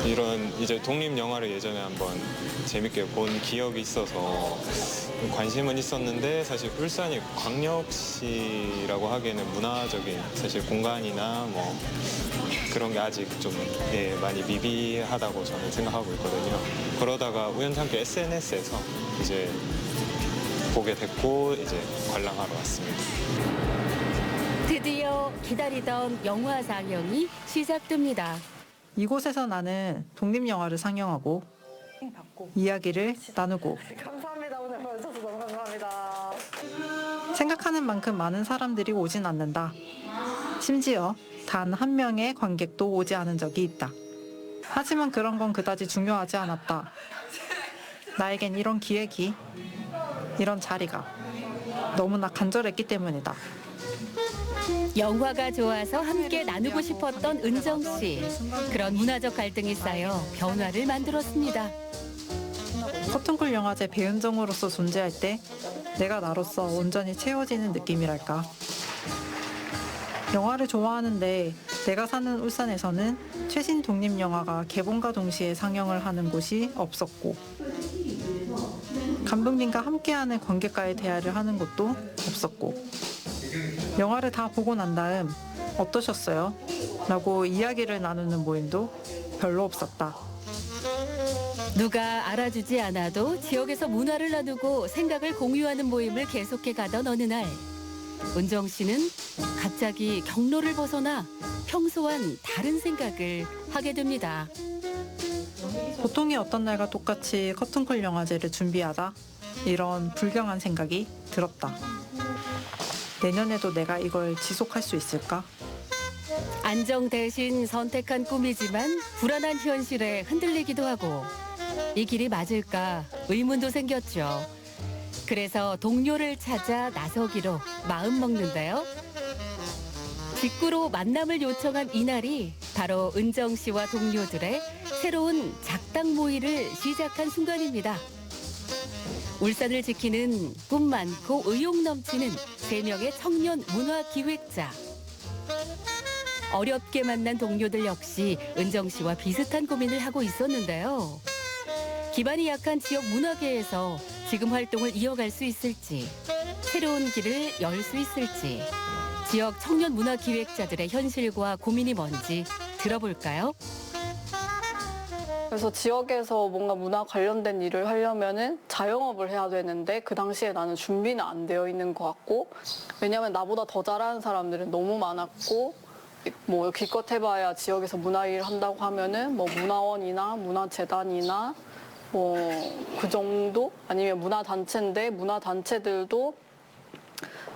[SPEAKER 15] 이런 이제 독립 영화를 예전에 한번 재밌게 본 기억이 있어서 관심은 있었는데 사실 울산이 광역시라고 하기에는 문화적인 사실 공간이나 뭐 그런 게 아직 좀 많이 미비하다고 저는 생각하고 있거든요. 그러다가 우연찮게 SNS에서 이제 보게 됐고 이제 관람하러 왔습니다.
[SPEAKER 10] 드디어 기다리던 영화 상영이 시작됩니다.
[SPEAKER 9] 이곳에서 나는 독립영화를 상영하고 이야기를 나누고
[SPEAKER 11] 감사합니다. 오늘 봐주셔서 너무 감사합니다.
[SPEAKER 9] 생각하는 만큼 많은 사람들이 오진 않는다. 심지어 단 한 명의 관객도 오지 않은 적이 있다. 하지만 그런 건 그다지 중요하지 않았다. 나에겐 이런 기획이, 이런 자리가 너무나 간절했기 때문이다.
[SPEAKER 10] 영화가 좋아서 함께 나누고 싶었던 은정 씨. 그런 문화적 갈등이 쌓여 변화를 만들었습니다.
[SPEAKER 9] 커튼콜 영화제 배은정으로서 존재할 때 내가 나로서 온전히 채워지는 느낌이랄까. 영화를 좋아하는데 내가 사는 울산에서는 최신 독립영화가 개봉과 동시에 상영을 하는 곳이 없었고 감독님과 함께하는 관객과의 대화를 하는 곳도 없었고 영화를 다 보고 난 다음 어떠셨어요? 라고 이야기를 나누는 모임도 별로 없었다.
[SPEAKER 10] 누가 알아주지 않아도 지역에서 문화를 나누고 생각을 공유하는 모임을 계속해 가던 어느 날 은정 씨는 갑자기 경로를 벗어나 평소와는 다른 생각을 하게 됩니다.
[SPEAKER 9] 보통의 어떤 날과 똑같이 커튼콜 영화제를 준비하다 이런 불경한 생각이 들었다. 내년에도 내가 이걸 지속할 수 있을까?
[SPEAKER 10] 안정 대신 선택한 꿈이지만 불안한 현실에 흔들리기도 하고 이 길이 맞을까 의문도 생겼죠. 그래서 동료를 찾아 나서기로 마음먹는데요. 직구로 만남을 요청한 이날이 바로 은정 씨와 동료들의 새로운 작당 모의를 시작한 순간입니다. 울산을 지키는 꿈 많고 의욕 넘치는 3명의 청년 문화 기획자. 어렵게 만난 동료들 역시 은정 씨와 비슷한 고민을 하고 있었는데요. 기반이 약한 지역 문화계에서 지금 활동을 이어갈 수 있을지, 새로운 길을 열 수 있을지, 지역 청년 문화 기획자들의 현실과 고민이 뭔지 들어볼까요?
[SPEAKER 16] 그래서 지역에서 뭔가 문화 관련된 일을 하려면은 자영업을 해야 되는데 그 당시에 나는 준비는 안 되어 있는 것 같고 왜냐하면 나보다 더 잘하는 사람들은 너무 많았고 뭐 기껏 해봐야 지역에서 문화 일을 한다고 하면은 뭐 문화원이나 문화재단이나 뭐 그 정도 아니면 문화단체인데 문화단체들도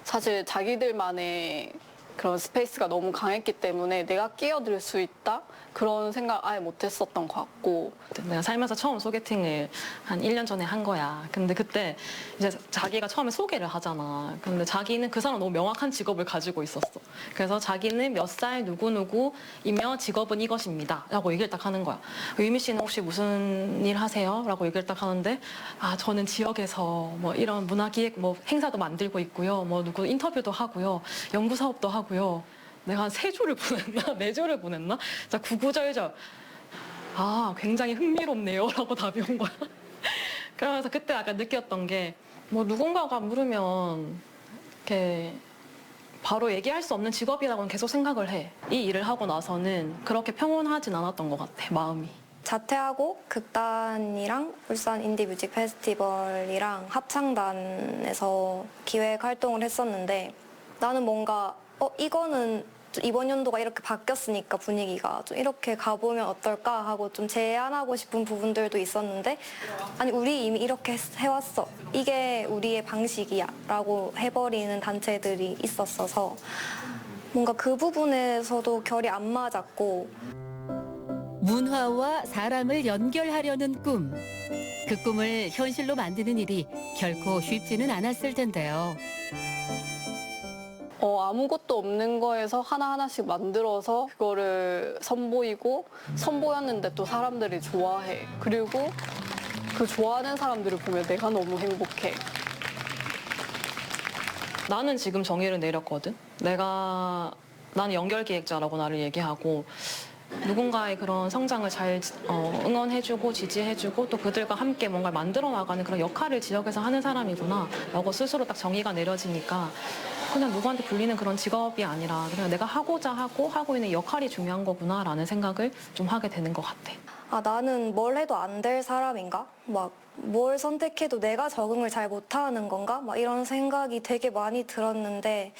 [SPEAKER 16] 사실 자기들만의 그런 스페이스가 너무 강했기 때문에 내가 끼어들 수 있다? 그런 생각 아예 못했었던 것 같고.
[SPEAKER 17] 내가 살면서 처음 소개팅을 한 1년 전에 한 거야. 근데 그때 이제 자기가 처음에 소개를 하잖아. 근데 자기는 그 사람 너무 명확한 직업을 가지고 있었어. 그래서 자기는 몇 살 누구누구이며 직업은 이것입니다. 라고 얘기를 딱 하는 거야. 유미 씨는 혹시 무슨 일 하세요? 라고 얘기를 딱 하는데 저는 지역에서 뭐 이런 문화기획 뭐 행사도 만들고 있고요. 뭐 누구 인터뷰도 하고요. 연구 사업도 하고요. 내가 한 3조를 보냈나? 4조를 보냈나? 진짜 구구절절. 굉장히 흥미롭네요. 라고 답이 온 거야. 그러면서 그때 약간 느꼈던 게, 뭐 누군가가 물으면, 이렇게, 바로 얘기할 수 없는 직업이라고는 계속 생각을 해. 이 일을 하고 나서는 그렇게 평온하진 않았던 것 같아, 마음이.
[SPEAKER 18] 자퇴하고 극단이랑 울산 인디뮤직 페스티벌이랑 합창단에서 기획 활동을 했었는데 나는 뭔가 이거는 좀 이번 연도가 이렇게 바뀌었으니까 분위기가 좀 이렇게 가보면 어떨까 하고 좀 제안하고 싶은 부분들도 있었는데 아니 우리 이미 이렇게 해왔어. 이게 우리의 방식이야 라고 해버리는 단체들이 있었어서 뭔가 그 부분에서도 결이 안 맞았고
[SPEAKER 10] 문화와 사람을 연결하려는 꿈. 그 꿈을 현실로 만드는 일이 결코 쉽지는 않았을 텐데요.
[SPEAKER 16] 아무것도 없는 거에서 하나하나씩 만들어서 그거를 선보였는데 또 사람들이 좋아해. 그리고 그 좋아하는 사람들을 보면 내가 너무 행복해.
[SPEAKER 17] 나는 지금 정의를 내렸거든. 나는 연결기획자라고 나를 얘기하고 누군가의 그런 성장을 잘 응원해주고 지지해주고 또 그들과 함께 뭔가를 만들어 나가는 그런 역할을 지역에서 하는 사람이구나 라고 스스로 딱 정의가 내려지니까 그냥 누구한테 불리는 그런 직업이 아니라 그냥 내가 하고자 하고 있는 역할이 중요한 거구나 라는 생각을 좀 하게 되는 것 같아.
[SPEAKER 18] 아 나는 뭘 해도 안 될 사람인가? 막 뭘 선택해도 내가 적응을 잘 못하는 건가? 막 이런 생각이 되게 많이 들었는데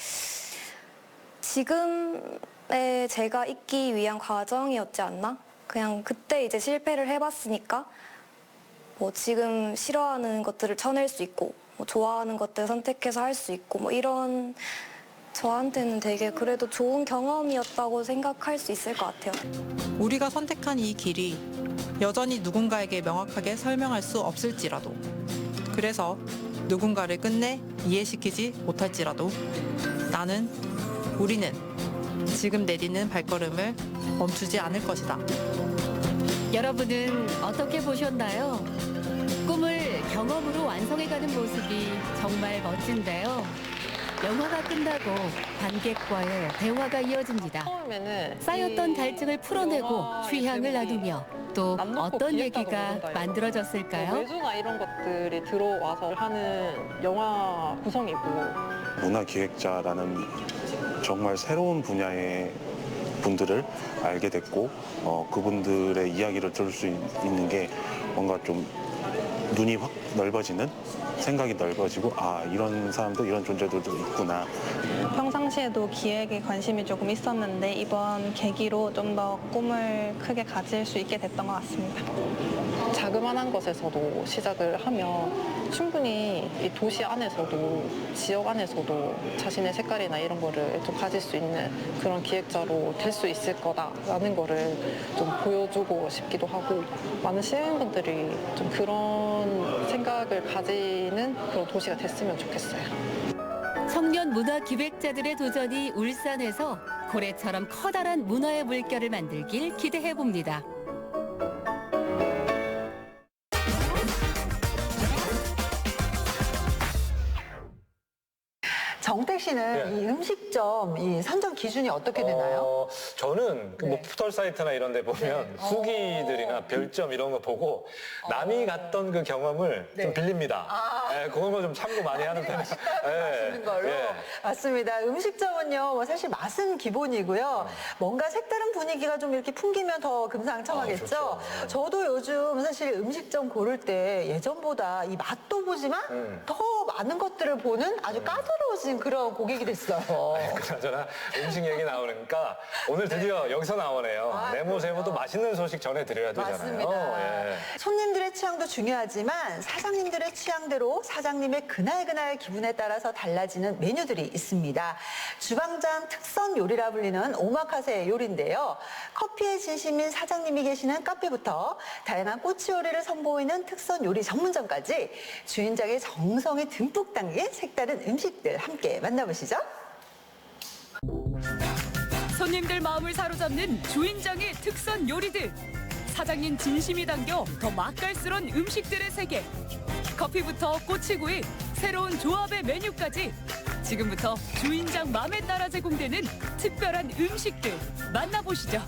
[SPEAKER 18] 지금의 제가 있기 위한 과정이었지 않나? 그냥 그때 이제 실패를 해봤으니까 뭐 지금 싫어하는 것들을 쳐낼 수 있고 뭐 좋아하는 것들 선택해서 할 수 있고 뭐 이런 저한테는 되게 그래도 좋은 경험이었다고 생각할 수 있을 것 같아요.
[SPEAKER 9] 우리가 선택한 이 길이 여전히 누군가에게 명확하게 설명할 수 없을지라도 그래서 누군가를 끝내 이해시키지 못할지라도 우리는 지금 내디는 발걸음을 멈추지 않을 것이다.
[SPEAKER 10] 여러분은 어떻게 보셨나요? 꿈을 경험으로 완성해가는 모습이 정말 멋진데요. 영화가 끝나고 관객과의 대화가 이어집니다. 쌓였던 갈증을 풀어내고 취향을 나누며 또 어떤 얘기가 만들어졌을까요?
[SPEAKER 11] 외주나 이런 것들이 들어와서 하는 영화 구성이고
[SPEAKER 19] 문화기획자라는 정말 새로운 분야의 분들을 알게 됐고 그분들의 이야기를 들을 수 있는 게 뭔가 좀 눈이 확 넓어지는 생각이 넓어지고 이런 사람도 이런 존재들도 있구나.
[SPEAKER 20] 평상시에도 기획에 관심이 조금 있었는데 이번 계기로 좀 더 꿈을 크게 가질 수 있게 됐던 것 같습니다.
[SPEAKER 11] 자그마한 것에서도 시작을 하면 충분히 이 도시 안에서도 지역 안에서도 자신의 색깔이나 이런 거를 좀 가질 수 있는 그런 기획자로 될 수 있을 거다라는 거를 좀 보여주고 싶기도 하고 많은 시민분들이 좀 그런 생각을 가지는 그런 도시가 됐으면 좋겠어요.
[SPEAKER 10] 청년 문화 기획자들의 도전이 울산에서 고래처럼 커다란 문화의 물결을 만들길 기대해 봅니다.
[SPEAKER 2] 정택 씨는 이 음식점 이 선정 기준이 어떻게 되나요?
[SPEAKER 1] 저는 뭐 포털 사이트나 이런 데 보면 후기들이나 별점 이런 거 보고 남이 갔던 그 경험을 좀 빌립니다. 그런 거 좀 참고 많이 하는 편이에요.
[SPEAKER 2] 맛있는 걸로. 맞습니다. 음식점은요, 뭐 사실 맛은 기본이고요. 뭔가 색다른 분위기가 좀 이렇게 풍기면 더 금상첨화겠죠. 저도 요즘 사실 음식점 고를 때 예전보다 이 맛도 보지만 더 많은 것들을 보는 아주 까다로워진 그런 고객이 됐어요.
[SPEAKER 1] 그나저나 음식 얘기 나오니까 오늘 드디어 여기서 나오네요. 네모세모도 맛있는 소식 전해드려야 되잖아요.
[SPEAKER 2] 맞습니다. 손님들의 취향도 중요하지만 사장님들의 취향대로 사장님의 그날그날 기분에 따라서 달라지는 메뉴들이 있습니다. 주방장 특선 요리라 불리는 오마카세 요리인데요. 커피의 진심인 사장님이 계시는 카페부터 다양한 꼬치 요리를 선보이는 특선 요리 전문점까지 주인장의 정성이 듬뿍 담긴 색다른 음식들 함께 만나보시죠.
[SPEAKER 3] 손님들 마음을 사로잡는 주인장의 특선 요리들. 사장님 진심이 담겨 더 맛깔스러운 음식들의 세계. 커피부터 꼬치구이, 새로운 조합의 메뉴까지 지금부터 주인장 마음에 따라 제공되는 특별한 음식들 만나보시죠.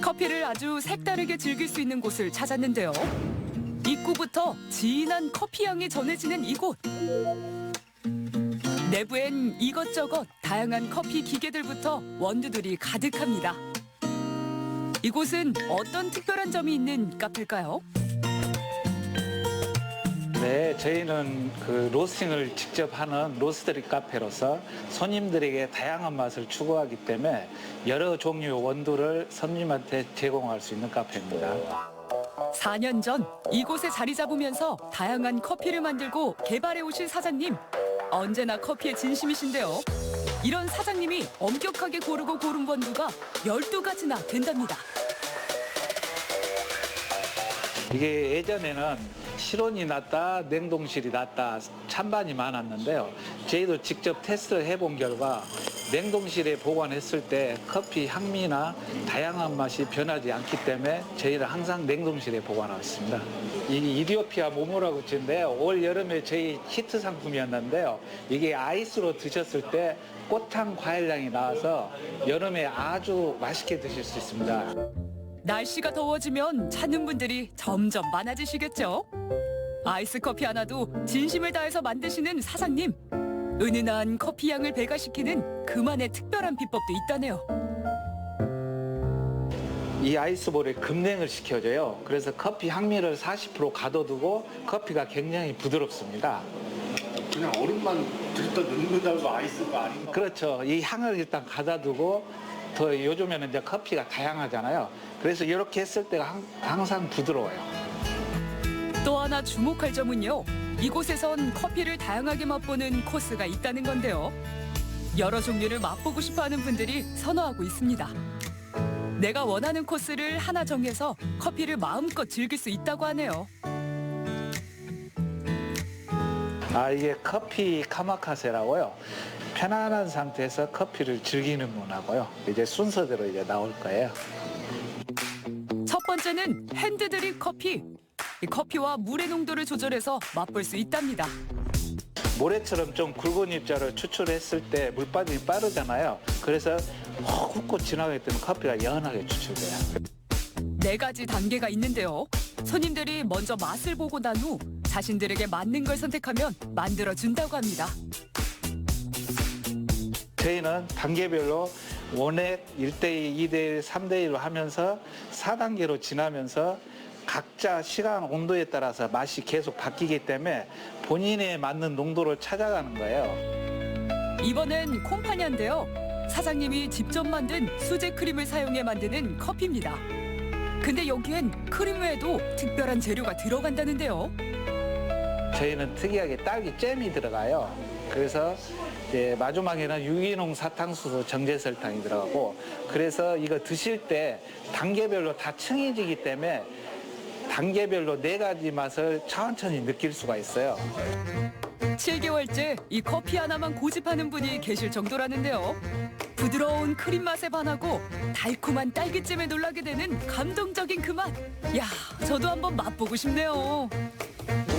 [SPEAKER 3] 커피를 아주 색다르게 즐길 수 있는 곳을 찾았는데요. 입구부터 진한 커피 향이 전해지는 이곳. 내부엔 이것저것 다양한 커피 기계들부터 원두들이 가득합니다. 이곳은 어떤 특별한 점이 있는 카페일까요?
[SPEAKER 21] 네, 저희는 그 로스팅을 직접 하는 로스터리 카페로서 손님들에게 다양한 맛을 추구하기 때문에 여러 종류의 원두를 손님한테 제공할 수 있는 카페입니다.
[SPEAKER 3] 4년 전 이곳에 자리 잡으면서 다양한 커피를 만들고 개발해 오신 사장님. 언제나 커피에 진심이신데요. 이런 사장님이 엄격하게 고르고 고른 원두가 12가지나 된답니다.
[SPEAKER 21] 이게 예전에는 실온이 낫다, 냉동실이 낫다 찬반이 많았는데요. 저희도 직접 테스트를 해본 결과 냉동실에 보관했을 때 커피 향미나 다양한 맛이 변하지 않기 때문에 저희는 항상 냉동실에 보관하고 있습니다. 이 이디오피아 모모라고 치는데요. 올 여름에 저희 히트 상품이었는데요. 이게 아이스로 드셨을 때 꽃향 과일향이 나와서 여름에 아주 맛있게 드실 수 있습니다.
[SPEAKER 3] 날씨가 더워지면 찾는 분들이 점점 많아지시겠죠? 아이스 커피 하나도 진심을 다해서 만드시는 사장님. 은은한 커피 향을 배가시키는 그만의 특별한 비법도 있다네요.
[SPEAKER 21] 이 아이스볼에 급냉을 시켜줘요. 그래서 커피 향미를 40% 가둬두고 커피가 굉장히 부드럽습니다.
[SPEAKER 22] 그냥 얼음만 들다 넣는다고 아이스가 아닌가?
[SPEAKER 21] 그렇죠. 이 향을 일단 가둬두고 더 요즘에는 이제 커피가 다양하잖아요. 그래서 이렇게 했을 때가 항상 부드러워요.
[SPEAKER 3] 또 하나 주목할 점은요. 이곳에선 커피를 다양하게 맛보는 코스가 있다는 건데요. 여러 종류를 맛보고 싶어하는 분들이 선호하고 있습니다. 내가 원하는 코스를 하나 정해서 커피를 마음껏 즐길 수 있다고 하네요.
[SPEAKER 21] 이게 커피 카마카세라고요. 편안한 상태에서 커피를 즐기는 문화고요. 이제 순서대로 이제 나올 거예요.
[SPEAKER 3] 첫 번째는 핸드드립 커피. 이 커피와 물의 농도를 조절해서 맛볼 수 있답니다.
[SPEAKER 21] 모래처럼 좀 굵은 입자를 추출했을 때 물빠짐이 빠르잖아요. 그래서 훅 지나가게 되면 커피가 연하게 추출돼요.
[SPEAKER 3] 4가지 단계가 있는데요. 손님들이 먼저 맛을 보고 난 후 자신들에게 맞는 걸 선택하면 만들어준다고 합니다.
[SPEAKER 21] 저희는 단계별로 원액 1대2, 2대1, 3대1로 하면서 4단계로 지나면서 각자 시간, 온도에 따라서 맛이 계속 바뀌기 때문에 본인에 맞는 농도를 찾아가는 거예요.
[SPEAKER 3] 이번엔 콤파냐인데요. 사장님이 직접 만든 수제 크림을 사용해 만드는 커피입니다. 근데 여기엔 크림 외에도 특별한 재료가 들어간다는데요.
[SPEAKER 21] 저희는 특이하게 딸기 잼이 들어가요. 그래서 이제 마지막에는 유기농 사탕수수 정제설탕이 들어가고, 그래서 이거 드실 때 단계별로 다 층해지기 때문에 단계별로 4가지 맛을 천천히 느낄 수가 있어요.
[SPEAKER 3] 7개월째 이 커피 하나만 고집하는 분이 계실 정도라는데요. 부드러운 크림 맛에 반하고 달콤한 딸기잼에 놀라게 되는 감동적인 그 맛. 야, 저도 한번 맛보고 싶네요.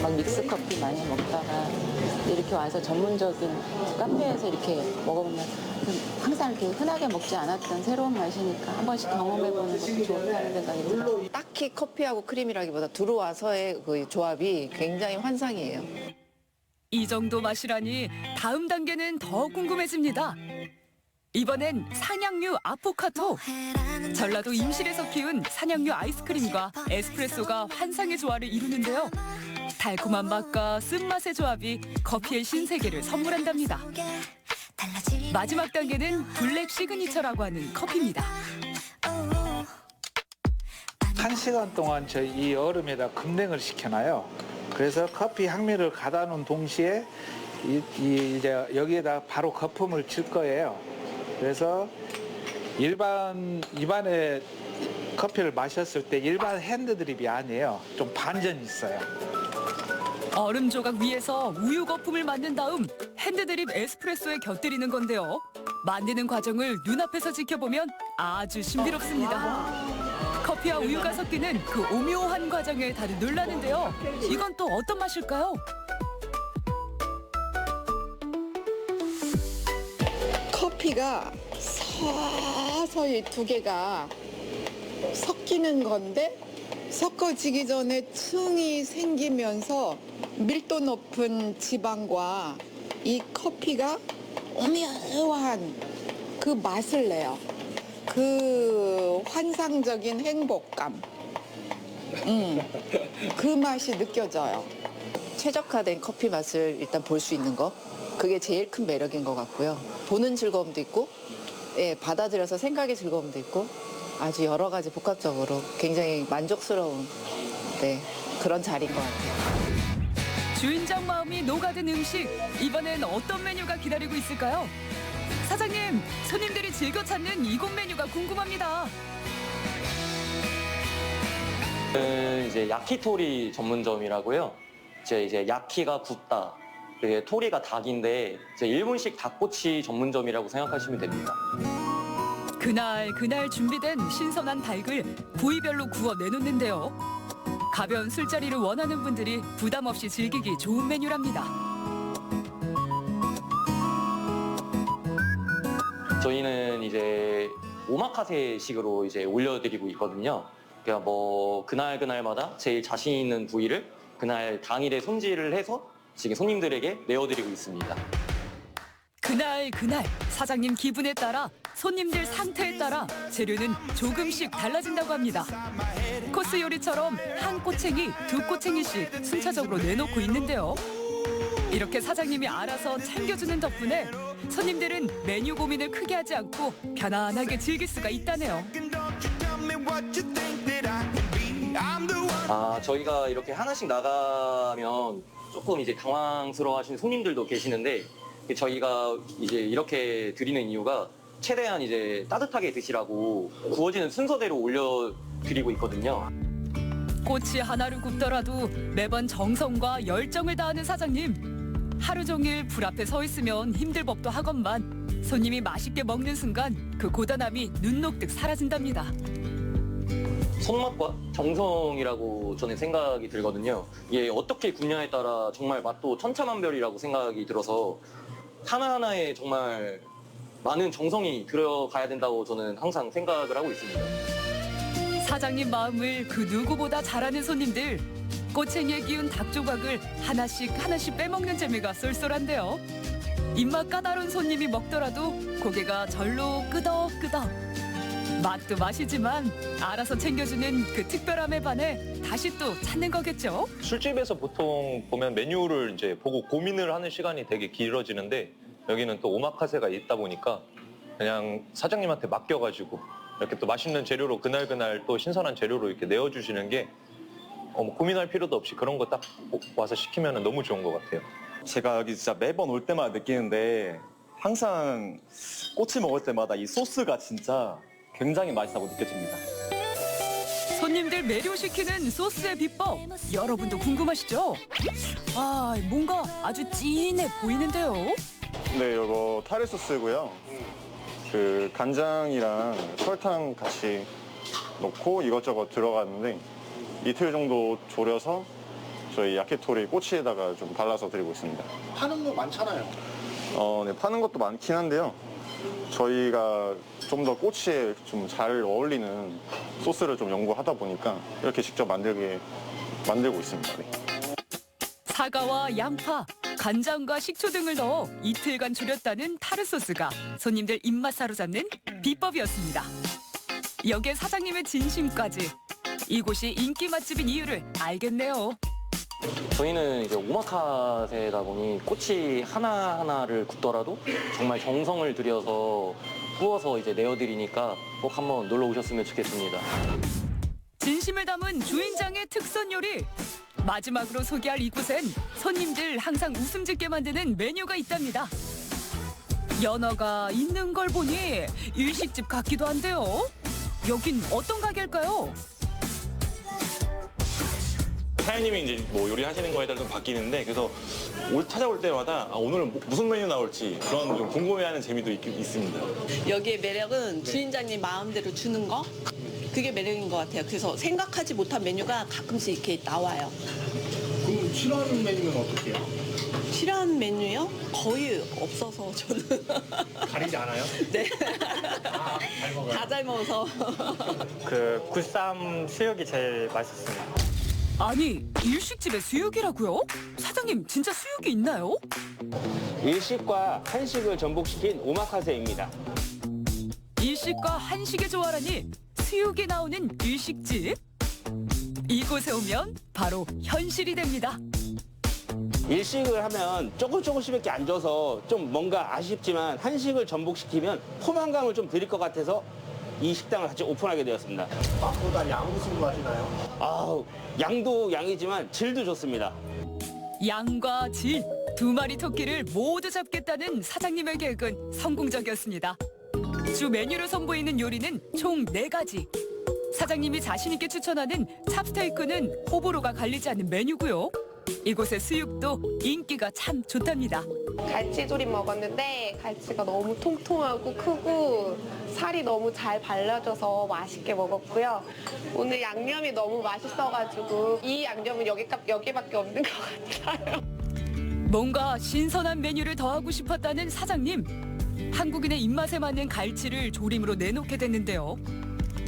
[SPEAKER 23] 막 믹스 커피 많이 먹다가 이렇게 와서 전문적인 카페에서 이렇게 먹어보면 항상 이렇게 흔하게 먹지 않았던 새로운 맛이니까 한 번씩 경험해보는 것도 좋다는 생각이 들어요.
[SPEAKER 24] 딱히 커피하고 크림이라기보다 들어와서의 그 조합이 굉장히 환상이에요.
[SPEAKER 3] 이 정도 맛이라니 다음 단계는 더 궁금해집니다. 이번엔 산양류 아포카토. 전라도 임실에서 키운 산양류 아이스크림과 에스프레소가 환상의 조화를 이루는데요. 달콤한 맛과 쓴맛의 조합이 커피의 신세계를 선물한답니다. 마지막 단계는 블랙 시그니처라고 하는 커피입니다.
[SPEAKER 21] 1시간 동안 이 얼음에다 급냉을 시켜놔요. 그래서 커피 향미를 가다 놓은 동시에 이제 여기에다 바로 거품을 칠 거예요. 그래서 입안에 커피를 마셨을 때 일반 핸드드립이 아니에요. 좀 반전이 있어요.
[SPEAKER 3] 얼음 조각 위에서 우유 거품을 만든 다음 핸드드립 에스프레소에 곁들이는 건데요. 만드는 과정을 눈앞에서 지켜보면 아주 신비롭습니다. 커피와 우유가 섞이는 그 오묘한 과정에 다들 놀라는데요. 이건 또 어떤 맛일까요?
[SPEAKER 25] 커피가 서서히 두 개가 섞이는 건데 섞어지기 전에 층이 생기면서 밀도 높은 지방과 이 커피가 오묘한 그 맛을 내요. 그 환상적인 행복감. 그 맛이 느껴져요.
[SPEAKER 24] 최적화된 커피 맛을 일단 볼 수 있는 거. 그게 제일 큰 매력인 것 같고요. 보는 즐거움도 있고, 예, 받아들여서 생각의 즐거움도 있고, 아주 여러 가지 복합적으로 굉장히 만족스러운 네, 그런 자리인 것 같아요.
[SPEAKER 3] 주인장 마음이 녹아든 음식, 이번엔 어떤 메뉴가 기다리고 있을까요? 사장님, 손님들이 즐겨 찾는 이곳 메뉴가 궁금합니다.
[SPEAKER 4] 이제 야키토리 전문점이라고요. 이제 야키가 굽다, 그리고 토리가 닭인데 이제 일본식 닭꼬치 전문점이라고 생각하시면 됩니다.
[SPEAKER 3] 그날 준비된 신선한 닭을 부위별로 구워 내놓는데요. 가벼운 술자리를 원하는 분들이 부담 없이 즐기기 좋은 메뉴랍니다.
[SPEAKER 4] 저희는 이제 오마카세식으로 이제 올려드리고 있거든요. 그러니까 뭐 그날마다 제일 자신 있는 부위를 그날 당일에 손질을 해서 지금 손님들에게 내어드리고 있습니다.
[SPEAKER 3] 그날 사장님 기분에 따라 손님들 상태에 따라 재료는 조금씩 달라진다고 합니다. 코스 요리처럼 한 꼬챙이, 두 꼬챙이씩 순차적으로 내놓고 있는데요. 이렇게 사장님이 알아서 챙겨주는 덕분에 손님들은 메뉴 고민을 크게 하지 않고 편안하게 즐길 수가 있다네요.
[SPEAKER 4] 저희가 이렇게 하나씩 나가면 조금 이제 당황스러워하시는 손님들도 계시는데 저희가 이제 이렇게 드리는 이유가 최대한 이제 따뜻하게 드시라고 구워지는 순서대로 올려드리고 있거든요.
[SPEAKER 3] 꼬치 하나를 굽더라도 매번 정성과 열정을 다하는 사장님. 하루 종일 불 앞에 서 있으면 힘들 법도 하건만 손님이 맛있게 먹는 순간 그 고단함이 눈 녹듯 사라진답니다.
[SPEAKER 4] 손맛과 정성이라고 저는 생각이 들거든요. 이게 어떻게 굽냐에 따라 정말 맛도 천차만별이라고 생각이 들어서 하나하나에 정말 많은 정성이 들어가야 된다고 저는 항상 생각을 하고 있습니다.
[SPEAKER 3] 사장님 마음을 그 누구보다 잘 아는 손님들. 꼬챙이에 끼운 닭 조각을 하나씩 빼먹는 재미가 쏠쏠한데요. 입맛 까다로운 손님이 먹더라도 고개가 절로 끄덕끄덕. 맛도 맛이지만 알아서 챙겨주는 그 특별함에 반해 다시 또 찾는 거겠죠?
[SPEAKER 5] 술집에서 보통 보면 메뉴를 이제 보고 고민을 하는 시간이 되게 길어지는데 여기는 또 오마카세가 있다 보니까 그냥 사장님한테 맡겨가지고 이렇게 또 맛있는 재료로 그날 또 신선한 재료로 이렇게 내어주시는 게 고민할 필요도 없이 그런 거 딱 와서 시키면 너무 좋은 것 같아요.
[SPEAKER 6] 제가 여기 진짜 매번 올 때마다 느끼는데 항상 꼬치 먹을 때마다 이 소스가 진짜 굉장히 맛있다고 느껴집니다.
[SPEAKER 3] 손님들 매료시키는 소스의 비법, 여러분도 궁금하시죠? 뭔가 아주 진해 보이는데요.
[SPEAKER 6] 네, 이거 타레 소스고요. 그 간장이랑 설탕 같이 넣고 이것저것 들어가는데 이틀 정도 졸여서 저희 야키토리 꼬치에다가 좀 발라서 드리고 있습니다.
[SPEAKER 22] 파는 거 많잖아요.
[SPEAKER 6] 네, 파는 것도 많긴 한데요. 저희가 좀 더 꼬치에 좀 잘 어울리는 소스를 좀 연구하다 보니까 이렇게 직접 만들고 있습니다. 네.
[SPEAKER 3] 사과와 양파, 간장과 식초 등을 넣어 이틀간 졸였다는 타르 소스가 손님들 입맛 사로잡는 비법이었습니다. 여기에 사장님의 진심까지. 이곳이 인기 맛집인 이유를 알겠네요.
[SPEAKER 4] 저희는 이제 오마카세다 보니 꼬치 하나하나를 굽더라도 정말 정성을 들여서 구워서 이제 내어드리니까 꼭 한번 놀러 오셨으면 좋겠습니다.
[SPEAKER 3] 진심을 담은 주인장의 특선 요리. 마지막으로 소개할 이곳엔 손님들 항상 웃음 짓게 만드는 메뉴가 있답니다. 연어가 있는 걸 보니 일식집 같기도 한데요. 여긴 어떤 가게일까요?
[SPEAKER 5] 사장님이 이제 뭐 요리하시는 거에 따라 좀 바뀌는데 그래서 찾아올 때마다 오늘 무슨 메뉴 나올지 그런 좀 궁금해하는 재미도 있습니다.
[SPEAKER 7] 여기의 매력은 주인장님 마음대로 주는 거? 그게 매력인 것 같아요. 그래서 생각하지 못한 메뉴가 가끔씩 이렇게 나와요.
[SPEAKER 22] 그럼 싫어하는 메뉴는 어떻게 해요?
[SPEAKER 7] 싫어하는 메뉴요? 거의 없어서 저는.
[SPEAKER 22] 가리지 않아요?
[SPEAKER 7] 네.
[SPEAKER 22] 잘 먹어요.
[SPEAKER 7] 다 잘 먹어서.
[SPEAKER 8] 그 굴쌈 수육이 제일 맛있습니다.
[SPEAKER 3] 아니, 일식집에 수육이라고요? 사장님, 진짜 수육이 있나요?
[SPEAKER 26] 일식과 한식을 전복시킨 오마카세입니다.
[SPEAKER 3] 일식과 한식의 조화라니 수육이 나오는 일식집. 이곳에 오면 바로 현실이 됩니다.
[SPEAKER 26] 일식을 하면 조금씩밖에 안 줘서 좀 뭔가 아쉽지만 한식을 전복시키면 포만감을 좀 드릴 것 같아서 이 식당을 같이 오픈하게 되었습니다.
[SPEAKER 22] 맛보다 양도 승부하시나요?
[SPEAKER 26] 아우, 양도 양이지만 질도 좋습니다.
[SPEAKER 3] 양과 질, 두 마리 토끼를 모두 잡겠다는 사장님의 계획은 성공적이었습니다. 주 메뉴로 선보이는 요리는 총 4가지. 사장님이 자신 있게 추천하는 찹스테이크는 호불호가 갈리지 않는 메뉴고요. 이곳의 수육도 인기가 참 좋답니다.
[SPEAKER 12] 갈치조림 먹었는데 갈치가 너무 통통하고 크고 살이 너무 잘 발라져서 맛있게 먹었고요. 오늘 양념이 너무 맛있어가지고 이 양념은 여기밖에 없는 것 같아요.
[SPEAKER 3] 뭔가 신선한 메뉴를 더하고 싶었다는 사장님. 한국인의 입맛에 맞는 갈치를 조림으로 내놓게 됐는데요.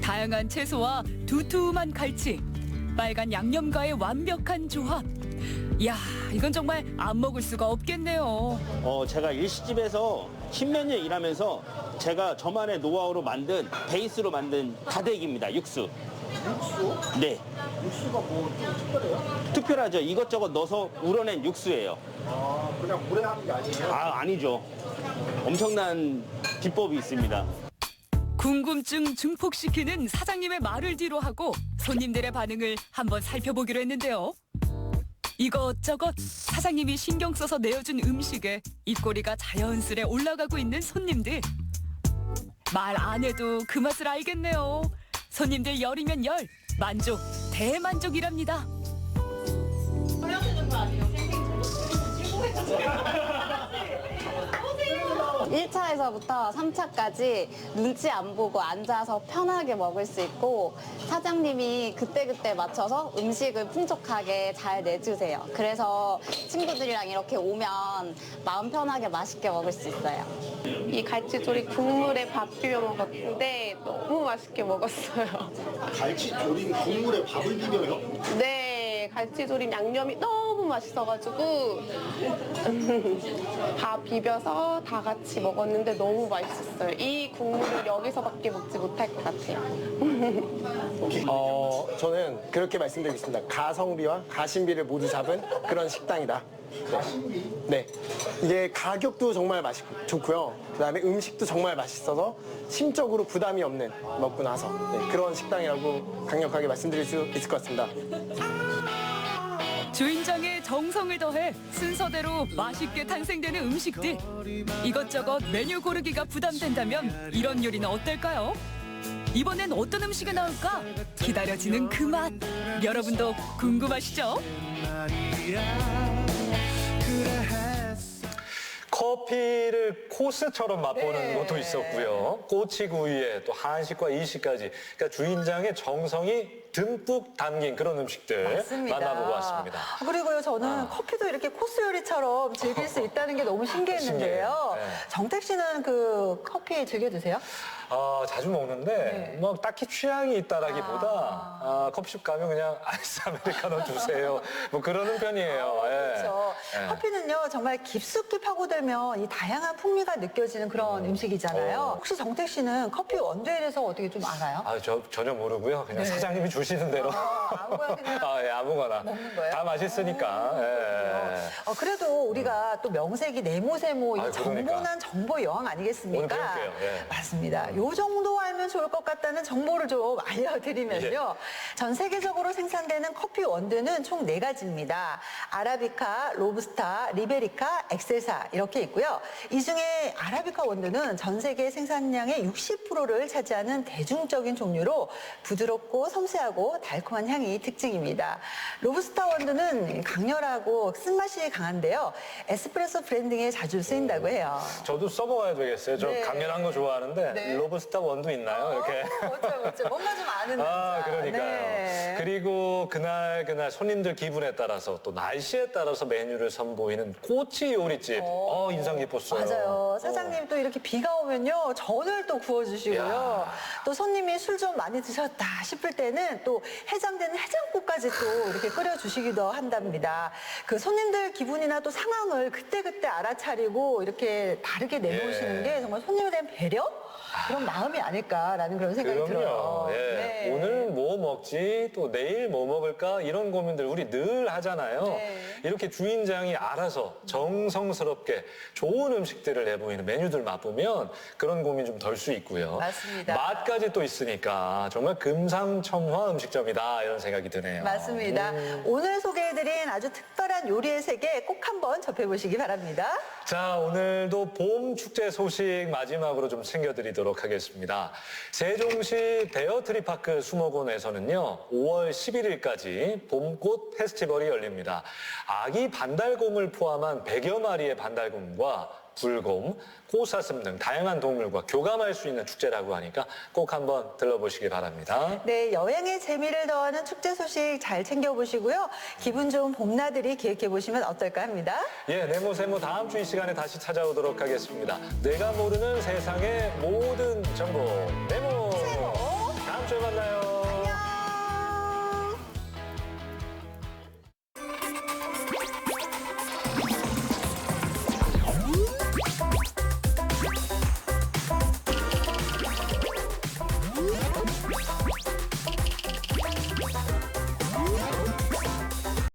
[SPEAKER 3] 다양한 채소와 두툼한 갈치, 빨간 양념과의 완벽한 조합. 이야, 이건 정말 안 먹을 수가 없겠네요.
[SPEAKER 26] 제가 일식집에서 10몇 년 일하면서 제가 저만의 노하우로 만든 베이스로 만든 다대기입니다. 육수.
[SPEAKER 22] 육수?
[SPEAKER 26] 네.
[SPEAKER 22] 육수가 뭐 좀 특별해요?
[SPEAKER 26] 특별하죠. 이것저것 넣어서 우려낸 육수예요.
[SPEAKER 22] 아, 그냥 물에 하는 게 아니에요?
[SPEAKER 26] 아니죠. 엄청난 비법이 있습니다.
[SPEAKER 3] 궁금증 증폭시키는 사장님의 말을 뒤로 하고 손님들의 반응을 한번 살펴보기로 했는데요. 이것저것 사장님이 신경 써서 내어준 음식에 입꼬리가 자연스레 올라가고 있는 손님들. 말 안 해도 그 맛을 알겠네요. 손님들 열이면 열, 만족, 대만족이랍니다.
[SPEAKER 13] 1차에서부터 3차까지 눈치 안 보고 앉아서 편하게 먹을 수 있고 사장님이 그때그때 맞춰서 음식을 풍족하게 잘 내주세요. 그래서 친구들이랑 이렇게 오면 마음 편하게 맛있게 먹을 수 있어요.
[SPEAKER 12] 이 갈치조림 국물에 밥 비벼 먹었는데 너무 맛있게 먹었어요.
[SPEAKER 22] 갈치조림 국물에 밥을 비벼요?
[SPEAKER 12] 네, 갈치조림 양념이 너무 맛있어가지고 밥 비벼서 다 같이 먹었는데 너무 맛있었어요. 이 국물을 여기서밖에 먹지 못할 것 같아요.
[SPEAKER 14] 저는 그렇게 말씀드리겠습니다. 가성비와 가심비를 모두 잡은 그런 식당이다. 네. 이게 가격도 정말 좋고요. 그다음에 음식도 정말 맛있어서 심적으로 부담이 없는 먹고 나서 그런 식당이라고 강력하게 말씀드릴 수 있을 것 같습니다.
[SPEAKER 3] 주인장의 정성을 더해 순서대로 맛있게 탄생되는 음식들. 이것저것 메뉴 고르기가 부담된다면 이런 요리는 어떨까요? 이번엔 어떤 음식이 나올까? 기다려지는 그 맛. 여러분도 궁금하시죠?
[SPEAKER 1] 커피를 코스처럼 맛보는 것도 있었고요. 꼬치구이에 또 한식과 일식까지. 그러니까 주인장의 정성이 듬뿍 담긴 그런 음식들
[SPEAKER 2] 맞습니다.
[SPEAKER 1] 만나보고 왔습니다.
[SPEAKER 2] 그리고요, 저는 커피도 이렇게 코스 요리처럼 즐길 수 있다는 게 너무 신기했는데요.
[SPEAKER 1] 신기해요. 네.
[SPEAKER 2] 정택 씨는 그 커피 즐겨 드세요?
[SPEAKER 1] 자주 먹는데 뭐 딱히 취향이 있다라기보다 커피숍 가면 그냥 아이스 아메리카노 주세요. 뭐 그러는 편이에요.
[SPEAKER 2] 그렇죠.
[SPEAKER 1] 예.
[SPEAKER 2] 커피는요, 정말 깊숙이 파고들면 이 다양한 풍미가 느껴지는 그런 음식이잖아요. 혹시 정택 씨는 커피 원두에 대해서 어떻게 좀 알아요?
[SPEAKER 1] 저 전혀 모르고요. 그냥 사장님이 주시는 대로.
[SPEAKER 2] 아무거나 그냥
[SPEAKER 1] 예, 아무거나.
[SPEAKER 2] 먹는 거예요?
[SPEAKER 1] 다 맛있으니까. 예.
[SPEAKER 2] 그래도 우리가 또 명색이 네모세모 이
[SPEAKER 1] 그러니까.
[SPEAKER 2] 정보난 정보의 여왕 아니겠습니까?
[SPEAKER 1] 오늘 배울게요. 예.
[SPEAKER 2] 맞습니다. 요 정도 알면 좋을 것 같다는 정보를 좀 알려드리면요. 전 세계적으로 생산되는 커피 원두는 총 4가지입니다. 아라비카, 로부스타, 리베리카, 엑셀사 이렇게 있고요. 이 중에 아라비카 원두는 전 세계 생산량의 60%를 차지하는 대중적인 종류로 부드럽고 섬세하고 달콤한 향이 특징입니다. 로부스타 원두는 강렬하고 쓴맛이 강한데요. 에스프레소 브랜딩에 자주 쓰인다고 해요.
[SPEAKER 1] 저도 써먹어야 되겠어요. 저
[SPEAKER 2] 네.
[SPEAKER 1] 강렬한 거 좋아하는데
[SPEAKER 2] 네.
[SPEAKER 1] 로브스타 원두 있나요? 이렇게.
[SPEAKER 2] 멋져요. 뭔가 좀 아는 남자.
[SPEAKER 1] 그러니까요.
[SPEAKER 2] 네.
[SPEAKER 1] 그리고 그날 손님들 기분에 따라서 또 날씨에 따라서 메뉴를 선보이는 꼬치 요리집. 인상 깊었어요.
[SPEAKER 2] 맞아요. 사장님 또 이렇게 비가 오면요. 전을 또 구워주시고요. 또 손님이 술 좀 많이 드셨다 싶을 때는 또 해장되는 해장국까지 또 이렇게 끓여주시기도 한답니다. 그 손님들 기분이나 또 상황을 그때그때 알아차리고 이렇게 다르게 내놓으시는 게 정말 손님에 대한 배려? 그런 마음이 아닐까라는 그런 생각이 들어요.
[SPEAKER 1] 예.
[SPEAKER 2] 네.
[SPEAKER 1] 오늘 뭐 먹지 또 내일 뭐 먹을까 이런 고민들 우리 늘 하잖아요.
[SPEAKER 2] 네.
[SPEAKER 1] 이렇게 주인장이 알아서 정성스럽게 좋은 음식들을 내보이는 메뉴들 맛보면 그런 고민 좀 덜 수 있고요.
[SPEAKER 2] 맞습니다.
[SPEAKER 1] 맛까지 또 있으니까 정말 금상첨화 음식점이다 이런 생각이 드네요.
[SPEAKER 2] 맞습니다. 오늘 소개해드린 아주 특별한 요리의 세계 꼭 한번 접해보시기 바랍니다.
[SPEAKER 1] 자, 오늘도 봄 축제 소식 마지막으로 좀 챙겨드리도록 하겠습니다. 세종시 베어트리파크 수목원에서는요, 5월 11일까지 봄꽃 페스티벌이 열립니다. 아기 반달곰을 포함한 100여 마리의 반달곰과 불곰, 꽃사슴 등 다양한 동물과 교감할 수 있는 축제라고 하니까 꼭 한번 들러보시기 바랍니다.
[SPEAKER 2] 네, 여행의 재미를 더하는 축제 소식 잘 챙겨보시고요. 기분 좋은 봄나들이 기획해보시면 어떨까 합니다.
[SPEAKER 1] 예, 네모세모 다음 주 이 시간에 다시 찾아오도록 하겠습니다. 내가 모르는 세상의 모든 정보 네모. 다음 주에 만나요.